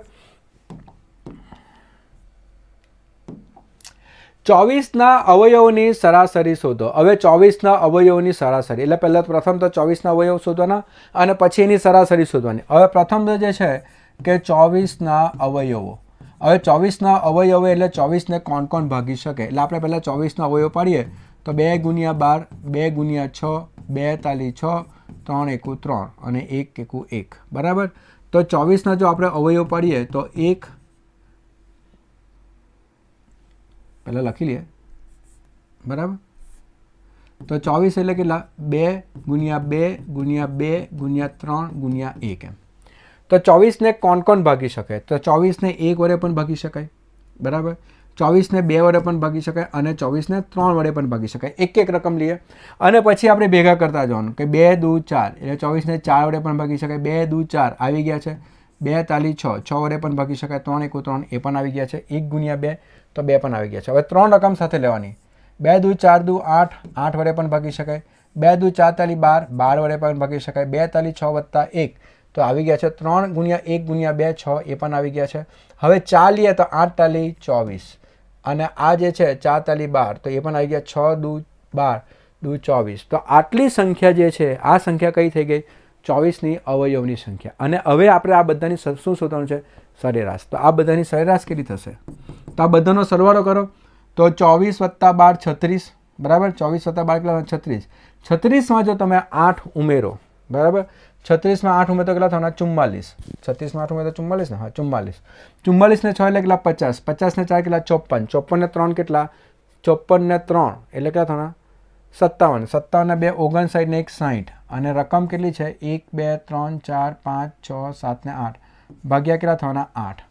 24ના અવયવોની સરાસરી શોધો. હવે 24ના અવયવોની સરાસરી એટલે પહેલાં પ્રથમ તો 24ના અવયવ શોધવાના અને પછી એની સરાસરી શોધવાની. હવે પ્રથમ તો જે છે કે 24ના અવયવો. હવે 24ના અવયવો એટલે 24ને કોણ ભાગી શકે? એટલે આપણે પહેલાં 24ના અવયવ પાડીએ તો 2 ગુણ્યા 12, 2 ગુણ્યા 6, 2 તાલી 6, 3 એકુ 3 અને 1 એકુ 1. બરાબર. તો 24ના જો આપણે અવયવ પાડીએ તો 1 પહેલાં લખી લઈએ. બરાબર. તો 24 એટલે કેટલા? 2 ગુણ્યા 2 ગુણ્યા 2 ગુણ્યા 3 ગુણ્યા 1 એમ. તો 24ને કોણ ભાગી શકે? તો 24ને 1 વડે પણ ભાગી શકાય. બરાબર. 24ને 2 વડે પણ ભાગી શકાય અને 24ને 3 વડે પણ ભાગી શકાય. એક એક રકમ લઈએ અને પછી આપણે ભેગા કરતા જવાનું કે 2 દુ 4 એટલે 24ને 4 વડે પણ ભાગી શકાય. 2 દુ 4 આવી ગયા છે. 2 તાલી 6 6 વડે પણ ભાગી શકાય. 3 એકુ 3 એ પણ આવી ગયા છે. 1 ગુણ્યા 2 તો 2 પણ આવી ગયા છે. હવે 3 રકમ સાથે લેવાની. 2 દુ 4 દુ 8 8 વડે પણ ભાગી શકાય. 2 દુ 4 તાલી 12 12 વડે પણ ભાગી શકાય. 2 તાલી 6 વત્તા 1 તો આવી ગયા છે. 3 ગુણ્યા 1 ગુણ્યા 2 6 એ પણ આવી ગયા છે. હવે 4 લઈએ તો 8 તાલી 24 અને આ જે છે 4 તાલી 12 તો એ પણ આવી ગયા. 6 દુ 12 દુ 24 તો આટલી સંખ્યા જે છે આ સંખ્યા કઈ થઈ ગઈ? 24ની અવયવની સંખ્યા. અને હવે આપણે આ બધાની શું શોધવાનું છે? સરેરાશ. તો આ બધાની સરેરાશ કેટલી થશે? તો આ બધાનો સરવાળો કરો તો 24 વત્તા 12 36 બરાબર. 24 વત્તા 12 કેટલા? 36. 36માં જો તમે 8 ઉમેરો બરાબર, 36માં 8 ઉમેરો તો કેટલા થવાના? 44. 36માં 8 ઉમેરો તો 44 ને? હા 44. 44 ને 6 એટલે કેટલા? 50. 50 ને 4 કેટલા? 54. 54 ને 3 કેટલા? 54 ને 3 એટલે કેટલા થવાના? 57. 57 ને 2 59 ને 1 60 અને રકમ કેટલી છે? 1 2 3 4 5 6 7 ને 8 ભાગ્યા કેટલા થવાના? 8.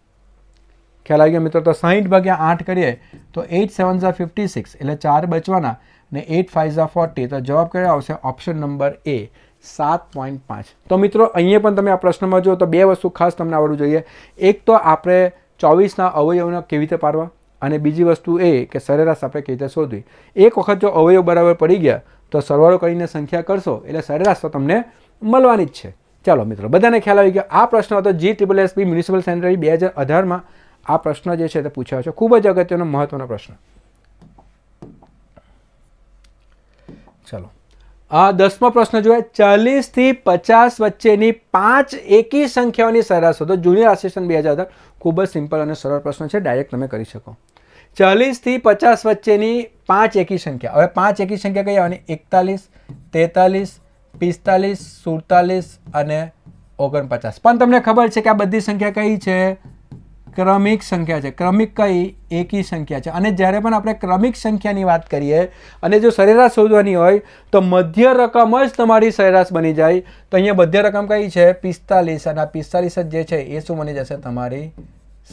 ખ્યાલ આવી ગયો મિત્રો? તો 60 ભાગ્યા 8 કરીએ તો 8 7 56 એટલે 4 બચવાના ને 8 5 40 તો જવાબ કયો આવશે? ઓપ્શન નંબર એ 7.5. તો મિત્રો અહીંયા પણ તમે આ પ્રશ્નમાં જુઓ તો બે વસ્તુ ખાસ તમને આવડવું જોઈએ. એક તો આપણે 24ના અવયવને કેવી રીતે પાડવા અને બીજી વસ્તુ એ કે સરેરાશ આપણે કેવી રીતે શોધવી. એક વખત જો અવયવ બરાબર પડી ગયા તો સરવાળો કરીને સંખ્યા કરશો એટલે સરેરાશ તો તમને મળવાની જ છે. ચાલો મિત્રો, બધાને ખ્યાલ આવી ગયો. આ પ્રશ્ન હતો GSSB મ્યુનિસિપલ સેન્ટ્રલ 2018માં આ પ્રશ્ન જે છે તે પૂછાયો છે. ખૂબ જ અગત્યનો મહત્વનો પ્રશ્ન. ચાલો આ 10મો પ્રશ્ન જોઈએ. 40 થી 50 વચ્ચેની 5 એકી સંખ્યાઓની સરેરાશ શોધો. જુનિયર આસિસ્ટન્ટ 2018 ખૂબ જ સિમ્પલ અને સરળ પ્રશ્ન છે, ડાયરેક્ટ તમે કરી શકો. 40 થી 50 વચ્ચેની 5 એકી સંખ્યા. હવે 5 એકી સંખ્યા કઈ આવવાની? 41 43 45 47 અને 49. પણ તમને ખબર છે કે આ બધી સંખ્યા કઈ છે? ક્રમિક સંખ્યા છે. ક્રમિક કઈ? એકી સંખ્યા છે. અને જ્યારે પણ આપણે ક્રમિક સંખ્યાની વાત કરીએ અને જો સરેરાશ શોધવાની હોય તો મધ્ય રકમ જ તમારી સરેરાશ બની જાય. તો અહીંયા મધ્ય રકમ કઈ છે? 45 અને આ 45 જ જે છે એ શું બની જશે? તમારી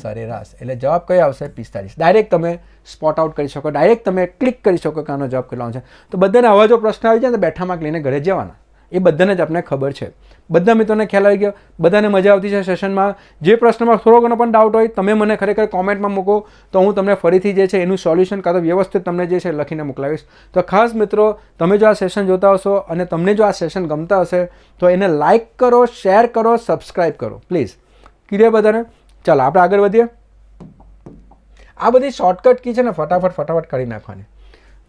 સરેરાશ. એટલે જવાબ કયો આવશે? 45. ડાયરેક્ટ તમે સ્પોટ આઉટ કરી શકો, ડાયરેક્ટ તમે ક્લિક કરી શકો કે આનો જવાબ કેટલો છે. તો બધાને આવા જો પ્રશ્ન આવી જાય તો બેઠા માર્ક લઈને ઘરે જવાના. એ બધાને જ આપણને ખબર છે. બધા મિત્રોને ખ્યાલ આવી ગયો? બધાને મજા આવતી છે સેશનમાં? જે પ્રશ્નમાં થોડો ઘણો પણ ડાઉટ હોય તમે મને ખરેખર કોમેન્ટમાં મૂકો તો હું તમને ફરીથી જે છે એનું સોલ્યુશન કાં તો વ્યવસ્થિત તમને જે છે લખીને મોકલાવીશ. તો ખાસ મિત્રો, તમે જો આ સેશન જોતા હશો અને તમને જો આ સેશન ગમતા હશે તો એને લાઇક કરો, શેર કરો, સબસ્ક્રાઈબ કરો પ્લીઝ. ક્લિયર બધાને? ચાલો આપણે આગળ વધીએ. આ બધી શોર્ટકટ કી છે ને ફટાફટ કરી નાખવાની.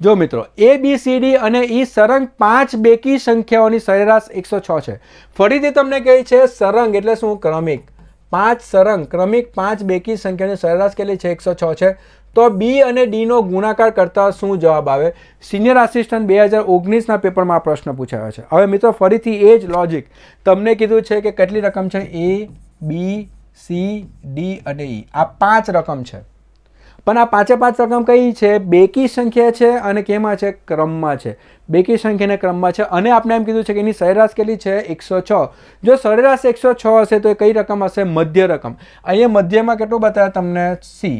જો મિત્રો, ABCD અને E સળંગ 5 બેકી સંખ્યાઓની સરેરાશ 106 છે. ફરીથી તમને કહે છે સળંગ એટલે શું? ક્રમિક. 5 સળંગ ક્રમિક 5 બેકી સંખ્યાની સરેરાશ કેટલી છે? 106 છે. તો B અને D નો ગુણાકાર કરતા શું જવાબ આવે? સિનિયર આસિસ્ટન્ટ 2019ના પેપરમાં આ પ્રશ્ન પૂછાયો છે. હવે મિત્રો ફરીથી એ જ લોજિક તમને કીધું છે કે કેટલી રકમ છે? A B C D અને E. આ 5 રકમ છે. પણ આ 5 રકમ કઈ છે? બેકી સંખ્યા છે અને કેમાં છે? ક્રમમાં છે. બેકી સંખ્યાને ક્રમમાં છે અને આપણે એમ કીધું છે કે એની સરેરાશ કેટલી છે? 106. જો સરેરાશ 106 હશે તો એ કઈ રકમ હશે? મધ્ય રકમ. અહીંયા મધ્યમાં કેટલું બતાવે તમને? C.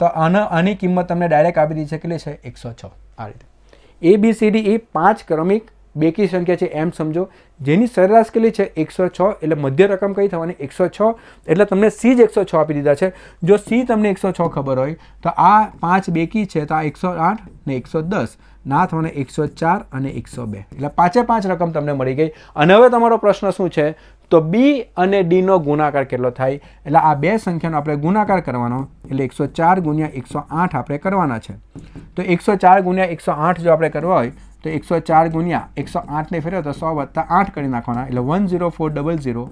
તો આની કિંમત તમને ડાયરેક્ટ આપી દીધી છે. કેટલી છે? 106. આ રીતે ABCD એ 5 ક્રમિક બેકી સંખ્યા છે એમ સમજો, જેની સરેરાશ કેટલી છે? 106. એટલે મધ્ય રકમ કઈ થવાની? 106. એટલે તમને C જ 106 આપી દીધા છે. જો C તમને 106 ખબર હોય તો આ 5 બેકી છે તો આ 108 ને 110 ના થવાને 104 અને 102. એટલે 5 રકમ તમને મળી ગઈ. અને હવે તમારો પ્રશ્ન શું છે? તો B અને D નો ગુણાકાર કેટલો થાય? એટલે આ બે સંખ્યાનો આપણે ગુણાકાર કરવાનો એટલે 104 ગુણ્યા 108 આપણે કરવાના છે. તો 104 ગુણ્યા 108 જો આપણે કરવા હોય તો 104 ગુણ્યા 108 ને ફેરવો તો 100 વત્તા 8 કરી નાખવાના એટલે 10400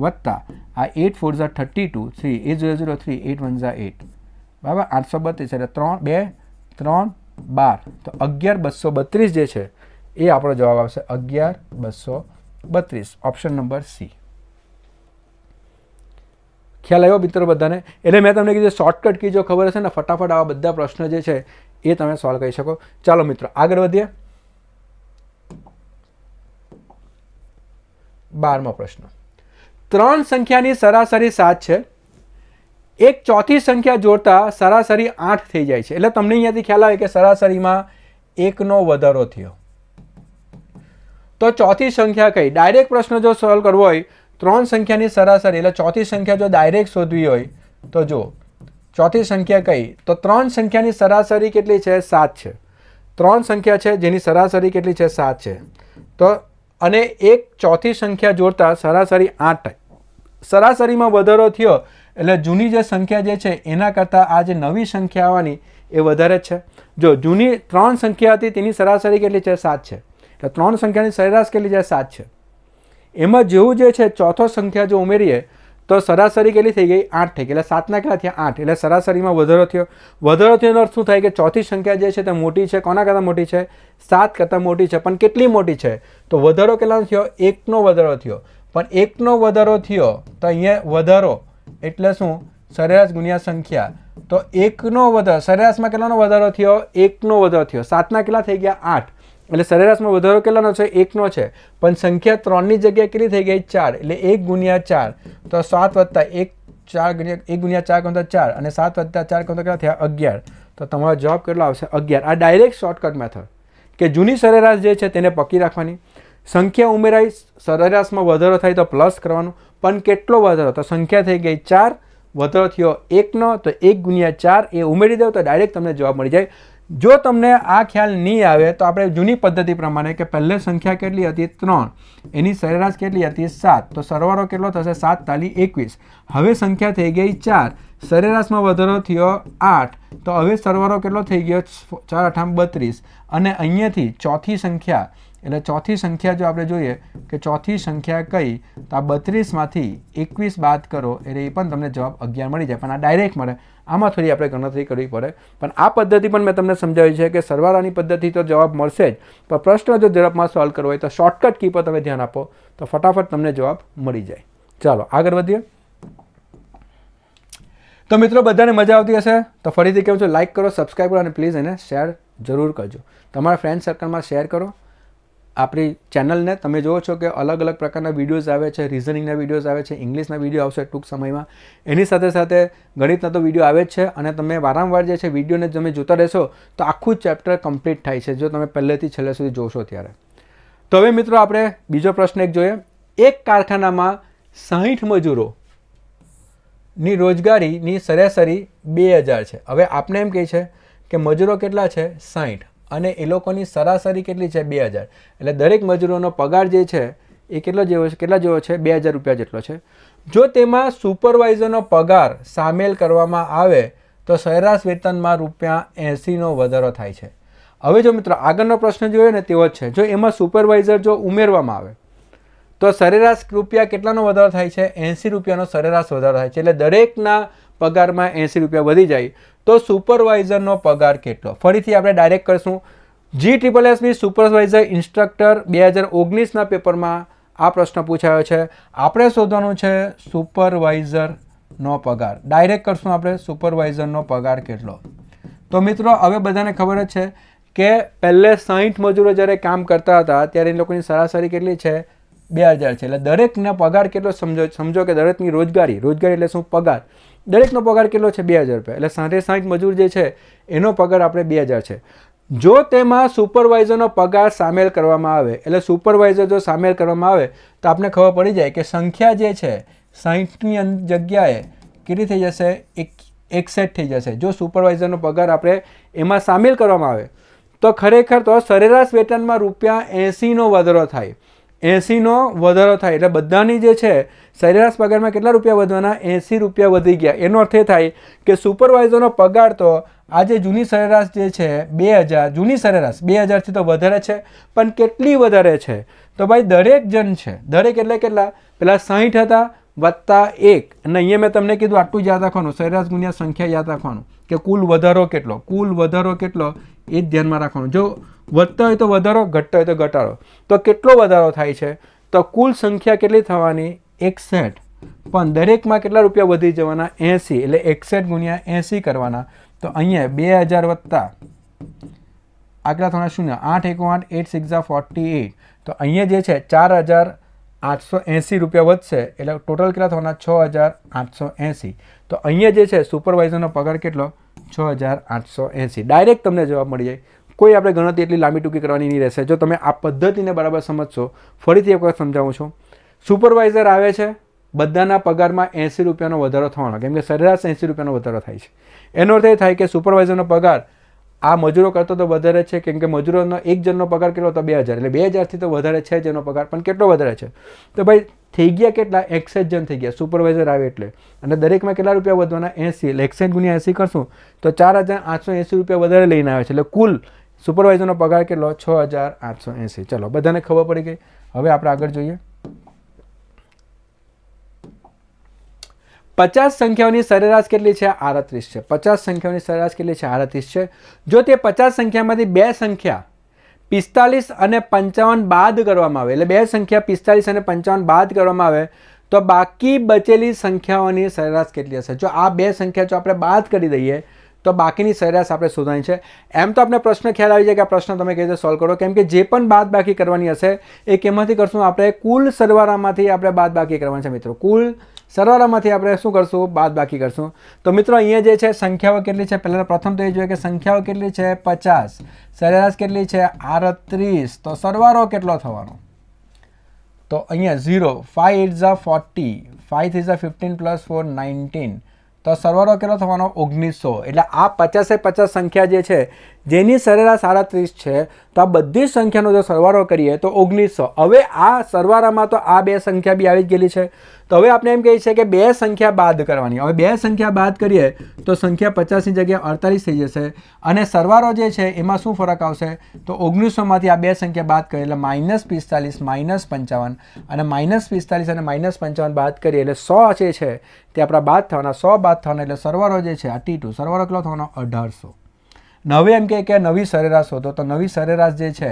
વત્તા આ 8 4 ઝા 32 3 8003 8 1 ઝા 8 બરાબર 832 એટલે 3 2 3 12 તો 11232 જે છે એ આપણો જવાબ આવશે. 11232 ઓપ્શન નંબર C. ખ્યાલ આવ્યો મિત્રો બધાને? એટલે મેં તમને કીધું શોર્ટકટ કી જો ખબર હશે ને ફટાફટ આવા બધા પ્રશ્ન જે છે એ તમે સોલ્વ કરી શકો. ચાલો મિત્રો આગળ વધીએ. 12મો પ્રશ્ન. 3 સંખ્યાની સરાસરી 7 છે. એક ચોથી સંખ્યા જોડતા સરાસરી 8 થઈ જાય છે. એટલે તમને અહીંયાથી ખ્યાલ આવે કે સરાસરીમાં 1નો વધારો થયો. તો ચોથી સંખ્યા કઈ? ડાયરેક્ટ પ્રશ્ન જો સોલ્વ કરવો હોય 3 સંખ્યાની સરાસરી એટલે ચોથી સંખ્યા જો ડાયરેક્ટ શોધવી હોય તો જો ચોથી સંખ્યા કઈ? તો 3 સંખ્યાની સરાસરી કેટલી છે? 7 છે. 3 સંખ્યા છે જેની સરાસરી કેટલી છે? 7 છે. તો અને એક ચોથી સંખ્યા જોડતા સરાસરી 8 થાય. સરાસરીમાં વધારો થયો એટલે જૂની જે સંખ્યા જે છે એના કરતાં આ જે નવી સંખ્યા આવવાની એ વધારે જ છે. જો જૂની 3 સંખ્યા હતી તેની સરાસરી કેટલી છે? 7 છે. એટલે 3 સંખ્યાની સરેરાશ કેટલી છે? 7 છે. એમાં જેવું જે છે ચોથો સંખ્યા જો ઉમેરીએ તો સરાસરી કેટલી થઈ ગઈ? 8 થઈ ગઈ. એટલે 7ના કેટલા થયા? 8. એટલે સરાસરીમાં વધારો થયો. વધારો થયો એનો અર્થ શું થાય કે ચોથી સંખ્યા જે છે તે મોટી છે. કોના કરતાં મોટી છે? 7 કરતાં મોટી છે. પણ કેટલી મોટી છે? તો વધારો કેટલાનો થયો? 1નો વધારો થયો. પણ 1નો વધારો થયો તો અહીંયા વધારો એટલે શું? સરેરાશ ગુણ્યા સંખ્યા. તો 1નો વધારો, સરેરાશમાં કેટલાનો વધારો થયો? 1નો વધારો થયો. 7ના કેટલા થઈ ગયા? 8. એટલે સરેરાશમાં વધારો કેટલાનો છે? 1નો છે. પણ સંખ્યા 3ની જગ્યાએ કેટલી થઈ ગઈ? 4. એટલે 1 ગુણ્યા 4. તો 7 વત્તા 1, 4 1 ગુણ્યા 4 કરતા 4 અને 7 વત્તા 4 કરતા કેટલા થયા? 11. તો તમારો જવાબ કેટલો આવશે? 11. આ ડાયરેક્ટ શોર્ટકટ મેથડ કે જૂની સરેરાશ જે છે તેને પકડી રાખવાની. સંખ્યા ઉમેરાઈ, સરેરાશમાં વધારો થાય તો પ્લસ કરવાનું. પણ કેટલો વધારો? તો સંખ્યા થઈ ગઈ 4, વધારો થયો 1નો, તો 1 ગુણ્યા 4 એ ઉમેરી દો તો ડાયરેક્ટ તમને જવાબ મળી જાય. જો તમને આ ખ્યાલ નહીં આવે તો આપણે જૂની પદ્ધતિ પ્રમાણે કે પહેલે સંખ્યા કેટલી હતી? 3, એની સરેરાશ કેટલી હતી? 7. તો સરવાળો કેટલો થશે? 7 તાલી 21. હવે સંખ્યા થઈ ગઈ 4, સરેરાશમાં વધારો થયો 8. તો હવે સરવાળો કેટલો થઈ ગયો? 4 8 32. અને અહીંયાથી ચોથી સંખ્યા એટલે ચોથી સંખ્યા જો આપણે જોઈએ કે ચોથી સંખ્યા કઈ? તો આ 32માંથી 21 બાદ કરો એટલે એ પણ તમને જવાબ 11 મળી જાય. પણ આ ડાયરેક્ટ મળે. આમાં થોડી આપણે ગણતરી કરવી પડે. પણ આ પદ્ધતિ પણ મેં તમને સમજાવી છે કે સરવાળાની પદ્ધતિ તો જવાબ મળશે જ, પણ પ્રશ્ન જો ઝડપમાં સોલ્વ કરવો હોય તો શોર્ટકટ કી પર તમે ધ્યાન આપો તો ફટાફટ તમને જવાબ મળી જાય. ચાલો આગળ વધીએ. તો મિત્રો બધાને મજા આવતી હશે તો ફરીથી કહું છું, લાઇક કરો, સબસ્ક્રાઈબ કરો અને પ્લીઝ એને શેર જરૂર કરજો. તમારા ફ્રેન્ડ સર્કલમાં શેર કરો. આપણી ચેનલને તમે જુઓ છો કે અલગ અલગ પ્રકારના વિડીયોઝ આવે છે, રિઝનિંગના વિડીયોઝ આવે છે, ઇંગ્લિશના વિડીયો આવશે ટૂંક સમયમાં. એની સાથે સાથે ગણિતના તો વિડીયો આવે જ છે અને તમે વારંવાર જે છે વિડીયોને તમે જોતા રહેશો તો આખું જ ચેપ્ટર કમ્પ્લીટ થાય છે જો તમે પહેલેથી છેલ્લે સુધી જોશો ત્યારે. તો હવે મિત્રો આપણે બીજો પ્રશ્ન એક જોઈએ. એક કારખાનામાં 60 મજૂરોની રોજગારીની સરાસરી 2000 છે. હવે આપણે એમ કહે છે કે મજૂરો કેટલા છે? 60. અને એ લોકોની સરાસરી કેટલી છે? 2000. એટલે દરેક મજૂરોનો પગાર જે છે એ કેટલો જેવો છે? કેટલા જેવો છે? 2000 રૂપિયા જેટલો છે. જો તેમાં સુપરવાઇઝરનો પગાર સામેલ કરવામાં આવે તો સરેરાશ વેતનમાં ₹80નો વધારો થાય છે. હવે જો મિત્રો આગળનો પ્રશ્ન જોયો ને તેવો જ છે. જો એમાં સુપરવાઇઝર જો ઉમેરવામાં આવે તો સરેરાશ રૂપિયા કેટલાનો વધારો થાય છે? 80 રૂપિયાનો સરેરાશ વધારો થાય છે. એટલે દરેકના પગારમાં 80 રૂપિયા વધી જાય તો સુપરવાઇઝરનો પગાર કેટલો? ફરીથી આપણે ડાયરેક્ટ કરશું. GSSB સુપરવાઇઝર ઇન્સ્ટ્રક્ટર 2019ના પેપરમાં આ પ્રશ્ન પૂછાયો છે. આપણે શોધવાનું છે સુપરવાઇઝરનો પગાર. ડાયરેક્ટ કરશું આપણે સુપરવાઇઝરનો પગાર કેટલો. તો મિત્રો હવે બધાને ખબર જ છે કે પહેલે 60 મજૂરો જ્યારે કામ કરતા હતા ત્યારે એ લોકોની સરાસરી કેટલી છે? 2000 છે. એટલે દરેકના પગાર કેટલો? સમજો કે દરેકની રોજગારી એટલે શું? પગાર. દરેકનો પગાર કેટલો છે? 2000 રૂપિયા. એટલે 60 મજૂર જે છે એનો પગાર આપણે 2000 છે. જો તેમાં સુપરવાઇઝરનો પગાર સામેલ કરવામાં આવે એટલે સુપરવાઇઝર જો સામેલ કરવામાં આવે તો આપણે ખબર પડી જાય કે સંખ્યા જે છે 60ની જગ્યાએ કેટલી થઈ જશે? 61 થઈ જશે. જો સુપરવાઇઝરનો પગાર આપણે એમાં સામેલ કરવામાં આવે તો ખરેખર તો સરેરાશ વેતનમાં ₹80નો વધારો થાય. 80નો વધારો થાય એટલે બધાની જે છે સરેરાશ પગારમાં કેટલા રૂપિયા વધવાના? 80 રૂપિયા વધી ગયા. એનો અર્થ એ થાય કે સુપરવાઇઝરનો પગાર તો આજે જૂની સરેરાશ જે છે 2000, જૂની સરેરાશ 2000થી તો વધારે છે. પણ કેટલી વધારે છે? તો ભાઈ દરેક જણ છે. દરેક એટલે કેટલા? પેલા 60 હતા વત્તા 1. અને અહીંયા મેં તમને કીધું આટલું જ યાદ રાખવાનું, સરેરાશ ગુણ્યા સંખ્યા યાદ રાખવાનું કે કુલ વધારો કેટલો? કુલ વધારો કેટલો એ જ ધ્યાનમાં રાખવાનું. જો વધતો હોય તો વધારો, ઘટતો હોય તો ઘટાડો. તો કેટલો વધારો થાય છે? તો કુલ સંખ્યા કેટલી થવાની? 61. પણ દરેકમાં કેટલા રૂપિયા વધી જવાના? 80. એટલે 61 ગુણ્યા 80 કરવાના. તો અહીંયા 2000 વત્તા આગલા થોડા શૂન્ય 8 1 8 8 6 48. તો અહીંયા જે છે 4000 ₹6,880 વધશે એટલે ટોટલ કેટલા થવાના? 6,880. તો અહીંયા જે છે સુપરવાઇઝરનો પગાર કેટલો? 6,880. ડાયરેક્ટ તમને જવાબ મળી જાય. કોઈ આપણે ગણતરી એટલી લાંબી ટૂંકી કરવાની નહીં રહેશે. જો તમે આ પદ્ધતિને બરાબર સમજશો. ફરીથી એક વખત સમજાવું છું. સુપરવાઇઝર આવે છે, બધાના પગારમાં ₹80 વધારો થવાનો, કેમ કે સરેરાશ ₹80 વધારો થાય છે. એનો અર્થ એ થાય કે સુપરવાઇઝરનો પગાર આ મજૂરો કરતો તો વધારે છે, કેમ કે મજૂરોનો એક જણનો પગાર કેટલો હતો? 2,000. એટલે 2,000થી તો વધારે છે જેનો પગાર, પણ કેટલો વધારે છે? તો ભાઈ થઈ ગયા કેટલા? 61 જણ થઈ ગયા સુપરવાઇઝર આવે એટલે. અને દરેકમાં કેટલા રૂપિયા વધવાના? 80. એટલે 61 ગુણ્યા 80 કરશું તો ₹4,880 વધારે લઈને આવે છે. એટલે કુલ સુપરવાઇઝરનો પગાર કેટલો? 6,880. ચલો, બધાને ખબર પડી ગઈ. હવે આપણે આગળ જોઈએ. 50 સંખ્યાઓની સરેરાશ કેટલી છે? 38 છે. 50 સંખ્યાઓની સરેરાશ કેટલી છે? 38 છે. જો તે 50 સંખ્યામાંથી બે સંખ્યા 45 અને 55 બાદ કરવામાં આવે, એટલે બે સંખ્યા 45 અને 55 બાદ કરવામાં આવે તો બાકી બચેલી સંખ્યાઓની સરેરાશ કેટલી હશે? જો આ બે સંખ્યા જો આપણે બાદ કરી દઈએ તો બાકીની સરેરાશ આપણે શોધવાની છે. એમ તો આપણે પ્રશ્ન ખ્યાલ આવી જાય કે આ પ્રશ્ન તમે કઈ રીતે સોલ્વ કરો, કેમ કે જે પણ બાદ બાકી કરવાની હશે એ કેમાંથી કરશું? આપણે કુલ સરવાળામાંથી આપણે બાદ બાકી કરવાની છે મિત્રો. કુલ સરવાળામાંથી આપણે શું કરશું? બાદ બાકી કરશું. તો મિત્રો અહીંયા જે છે સંખ્યાઓ કેટલી છે? પહેલાં પ્રથમ તો એ જોઈએ કે સંખ્યાઓ કેટલી છે? 50. સરેરાશ કેટલી છે? 38. તો સરવાળો કેટલો થવાનો? તો અહીંયા 0. 5 8 40. 5 3 15 + 4 19. તો સરવાળો કેટલો થવાનો? 1900. એટલે આ 50 સંખ્યા જે છે જેની સરેરાશ 38 છે, તો આ બધી સંખ્યાનો જો સરવાળો કરીએ તો 1900. હવે આ સરવાળામાં તો આ બે સંખ્યા બી આવી જ ગયેલી છે. તો હવે આપણે એમ કહીએ છીએ કે બે સંખ્યા બાદ કરવાની. હવે બે સંખ્યા બાદ કરીએ તો સંખ્યા 50ની જગ્યાએ 48 થઈ જશે. અને સરવાળો જે છે એમાં શું ફરક આવશે? તો 1900માંથી આ બે સંખ્યા બાદ કરીએ એટલે -45 -55 અને -45 અને -55 બાદ કરીએ એટલે 100 જે છે તે આપણા બાદ થવાના. 100 બાદ થવાના એટલે સરવાળો જે છે આ T2 સરવાળો કેટલો થવાનો? 1800. હવે એમ કે નવી સરેરાશ હોતો તો નવી સરેરાશ જે છે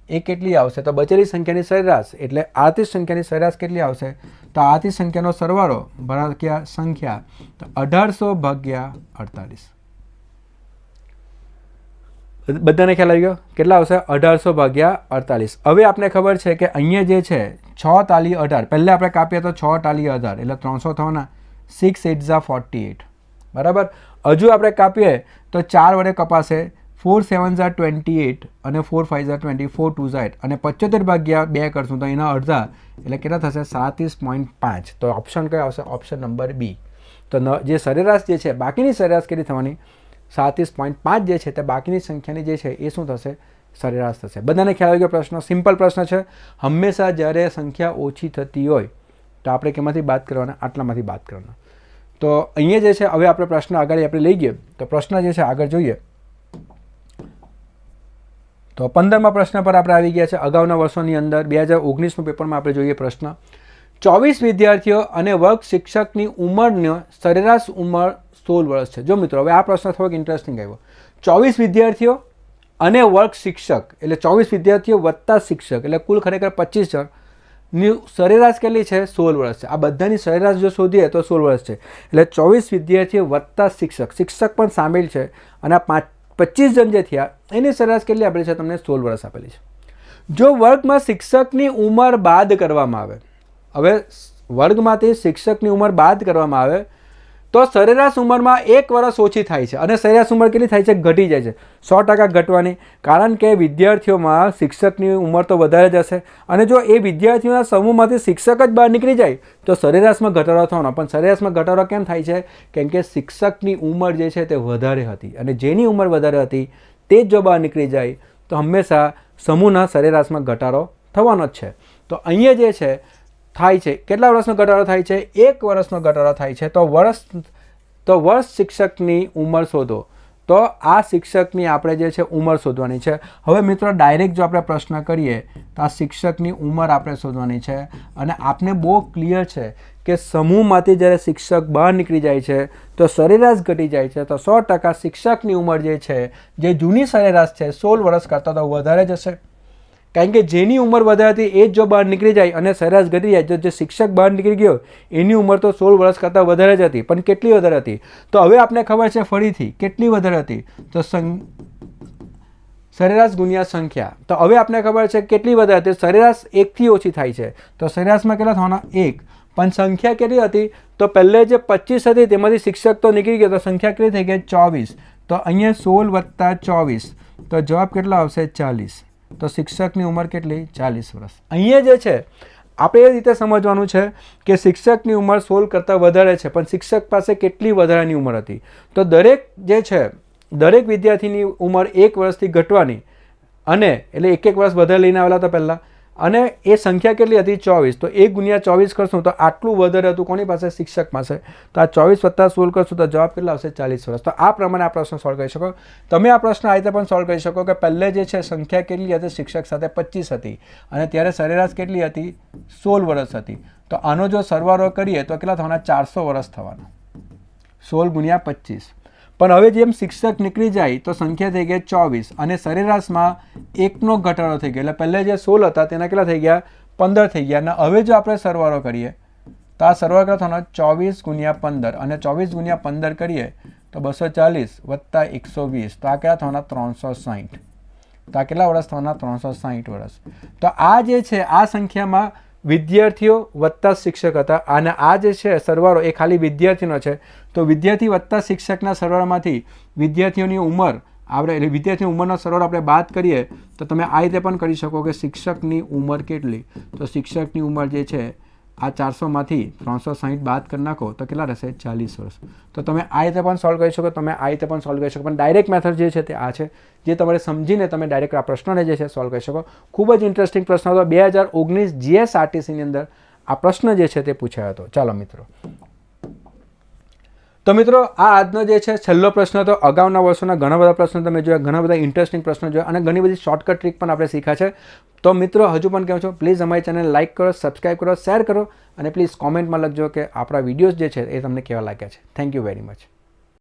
એ કેટલી આવશે? તો બચેલી સંખ્યાની સરેરાશ એટલે 38 સંખ્યાની સરેરાશ કેટલી આવશે? તો 38 સંખ્યાનો સરવાળો ભાગ્યા સંખ્યા તો 1800 ભાગ્યા 48. બધાને ખ્યાલ આવી ગયો? કેટલા આવશે? 1800 ભાગ્યા 48. હવે આપણે ખબર છે કે અહીંયા જે છે 6 તાલી 18. પહેલાં આપણે કાપીએ તો 6 તાલી 18 એટલે 300 થવાના. 6 8 48. બરાબર. હજુ આપણે કાપીએ તો 4 વડે કપાશે. 4 7 28 અને 4 5 20, 4 2 8 અને 75 ભાગ્યા 2 કરશું તો એના અડધા એટલે કેટલા થશે? 37.5. તો ઓપ્શન કયો આવશે? Option number B. તો જે સરેરાશ જે છે બાકીની સરેરાશ કેટલી થવાની? 37.5 જે છે તે બાકીની સંખ્યાની જે છે એ શું થશે? સરેરાશ થશે. બધાને ખ્યાલ આવી ગયો? પ્રશ્ન સિમ્પલ પ્રશ્ન છે. હંમેશા જ્યારે સંખ્યા ઓછી થતી હોય તો આપણે કેમાંથી બાદ કરવાના? આટલામાંથી બાદ કરવાના. તો અહીંયા જે છે હવે આપણે પ્રશ્ન આગળ આપણે લઈ ગઈએ તો પ્રશ્ન જે છે આગળ જોઈએ. તો 15મા પ્રશ્ન પર આપણે આવી ગયા છે. અગાઉના વર્ષોની અંદર 2019નું પેપરમાં આપણે જોઈએ પ્રશ્ન. 24 વિદ્યાર્થીઓ અને વર્ગ શિક્ષકની ઉંમરનો સરેરાશ ઉંમર 16 વર્ષ છે. જો મિત્રો હવે આ પ્રશ્ન થોડોક ઇન્ટરેસ્ટિંગ આવ્યો. 24 વિદ્યાર્થીઓ અને વર્ગ શિક્ષક એટલે 24 વિદ્યાર્થીઓ વત્તા શિક્ષક એટલે કુલ ખરેખર 25 જણની સરેરાશ કેટલી છે? 16 વર્ષ છે. આ બધાની સરેરાશ જો શોધીએ તો 16 વર્ષ છે. એટલે 24 વિદ્યાર્થીઓ વત્તા શિક્ષક પણ સામેલ છે અને આ 25 જણ જે થયા એની સરેરાશ કેટલી આપેલી છે? તમને 16 વર્ષ આપેલી છે. જો વર્ગમાં શિક્ષકની ઉંમર બાદ કરવામાં આવે, હવે વર્ગમાંથી શિક્ષકની ઉંમર બાદ કરવામાં આવે તો સરેરાશ ઉંમરમાં 1 વર્ષ ઓછી થાય છે અને સરેરાશ ઉંમર કેટલી થાય છે? ઘટી જાય છે. 100% ઘટવાની, કારણ કે વિદ્યાર્થીઓમાં શિક્ષકની ઉંમર તો વધારે જ હશે અને જો એ વિદ્યાર્થીઓના સમૂહમાંથી શિક્ષક જ બહાર નીકળી જાય તો સરેરાશમાં ઘટાડો થવાનો. પણ સરેરાશમાં ઘટાડો કેમ થાય છે? કેમ કે શિક્ષકની ઉંમર જે છે તે વધારે હતી અને જેની ઉંમર વધારે હતી તે જ જો બહાર નીકળી જાય તો હંમેશા સમૂહના સરેરાશમાં ઘટાડો થવાનો જ છે. તો અહીંયા જે છે થાય છે કેટલા વર્ષનો ઘટાડો થાય છે? 1 વર્ષનો ઘટાડો થાય છે. તો વર્ષ શિક્ષકની ઉંમર શોધો. તો આ શિક્ષકની આપણે જે છે ઉંમર શોધવાની છે. હવે મિત્રો ડાયરેક્ટ જો આપણે પ્રશ્ન કરીએ તો આ શિક્ષકની ઉંમર આપણે શોધવાની છે અને આપને બહુ ક્લિયર છે કે સમૂહમાંથી જ્યારે શિક્ષક બહાર નીકળી જાય છે તો સરેરાશ ઘટી જાય છે. તો 100% શિક્ષકની ઉંમર જે છે જે જૂની સરેરાશ છે 16 વર્ષ કરતાં તો વધારે જ હશે. કારણ કે જેની ઉંમર વધારે હતી એ જ જો બહાર નીકળી જાય અને સરેરાશ ઘટી જાય, તો જે શિક્ષક બહાર નીકળી ગયો એની ઉંમર તો 16 વર્ષ કરતાં વધારે જ હતી. પણ કેટલી વધારે હતી? તો હવે આપણે ખબર છે ફરીથી કેટલી વધારે હતી? તો સરેરાશ ગુણ્યા સંખ્યા. તો હવે આપણે ખબર છે કેટલી વધારે હતી, સરેરાશ 1થી ઓછી થાય છે. તો સરેરાશમાં કેટલા થવાના? 1. પણ સંખ્યા કેટલી હતી? તો પહેલે જે 25 હતી તેમાંથી શિક્ષક તો નીકળી ગયો, તો સંખ્યા કેટલી થઈ ગઈ? 24. તો અહીંયા 16 + 24, તો જવાબ કેટલો આવશે? 40. તો શિક્ષકની ઉંમર કેટલી? 40 વર્ષ. અહીંયા જે છે આપણે એ રીતે સમજવાનું છે કે શિક્ષકની ઉંમર 16 કરતાં વધારે છે, પણ શિક્ષક પાસે કેટલી વધારાની ઉંમર હતી? તો દરેક જે છે દરેક વિદ્યાર્થીની ઉંમર 1 વર્ષથી ઘટવાની, અને એટલે 1 વર્ષ વધારે લઈને આવેલા હતા પહેલાં, અને એ સંખ્યા કેટલી હતી? 24. તો 1 × 24 કરશું તો આટલું વધારે હતું કોની પાસે? શિક્ષક પાસે. તો આ 24 + 16 કરશું તો જવાબ કેટલો આવશે? 40 વર્ષ. તો આ પ્રમાણે આ પ્રશ્ન સોલ્વ કરી શકો. તમે આ પ્રશ્ન આ રીતે પણ સોલ્વ કરી શકો કે પહેલે જે છે સંખ્યા કેટલી હતી? શિક્ષક સાથે 25 હતી, અને ત્યારે સરેરાશ કેટલી હતી? 16 વર્ષ હતી. તો આનો જો સરવાળો કરીએ તો કેટલા થવાના? 400 વર્ષ થવાના. 16 × 25. પણ હવે જેમ શિક્ષક નીકળી જાય તો સંખ્યા થઈ ગઈ 24, અને સરેરાશમાં 1નો ઘટાડો થઈ ગયો. એટલે પહેલે જે 16 હતા તેના કેટલા થઈ ગયા? 15 થઈ ગયા. અને હવે જો આપણે સરવાળો કરીએ તો આ સરવાળો કેટલા થવાનો? 24 × 15, અને 24 × 15 કરીએ તો 240 + 120, તો આ કેટલા થવાના? 360. તો આ કેટલા વર્ષ થવાના? 360 વર્ષ. તો આ જે છે આ સંખ્યામાં વિદ્યાર્થીઓ વત્તા શિક્ષક હતા, અને આ જે છે સરવાળો એ ખાલી વિદ્યાર્થીનો છે. તો વિદ્યાર્થી વત્તા શિક્ષકના સરવાળામાંથી વિદ્યાર્થીઓની ઉંમર આપણે એટલે વિદ્યાર્થીની ઉંમરનો સરવાળો આપણે બાદ કરીએ તો તમે આ રીતે પણ કરી શકો કે શિક્ષકની ઉંમર કેટલી? તો શિક્ષકની ઉંમર જે છે આ 400માંથી 360 બાદ કરી નાખો તો કેટલા રહેશે? 40 વર્ષ. તો તમે આ રીતે પણ સોલ્વ કરી શકો, તમે આ રીતે પણ સોલ્વ કરી શકો, પણ ડાયરેક્ટ મેથડ જે છે તે આ છે, જે તમારે સમજીને તમે ડાયરેક્ટ આ પ્રશ્નને જે છે સોલ્વ કરી શકો. ખૂબ જ ઇન્ટરેસ્ટિંગ પ્રશ્ન હતો. 2019 GSRTCની અંદર આ પ્રશ્ન જે છે તે પૂછાયો હતો. ચાલો મિત્રો, તો મિત્રો આ આજનો જે છે છેલ્લો પ્રશ્ન હતો. અગાઉના વર્ષોના ઘણા બધા પ્રશ્નો તમે જોયા, ઘણા બધા ઇન્ટરેસ્ટિંગ પ્રશ્નો જોયા, અને ઘણી બધી શોર્ટકટ ટ્રીક પણ આપણે શીખ્યા છે. તો મિત્રો હજુ પણ કહું છું, પ્લીઝ અમારી ચેનલ લાઇક કરો, સબસ્ક્રાઈબ કરો, શેર કરો, અને પ્લીઝ કોમેન્ટમાં લખજો કે આપણા વિડીયોઝ જે છે એ તમને કેવા લાગ્યા છે. Thank you very much.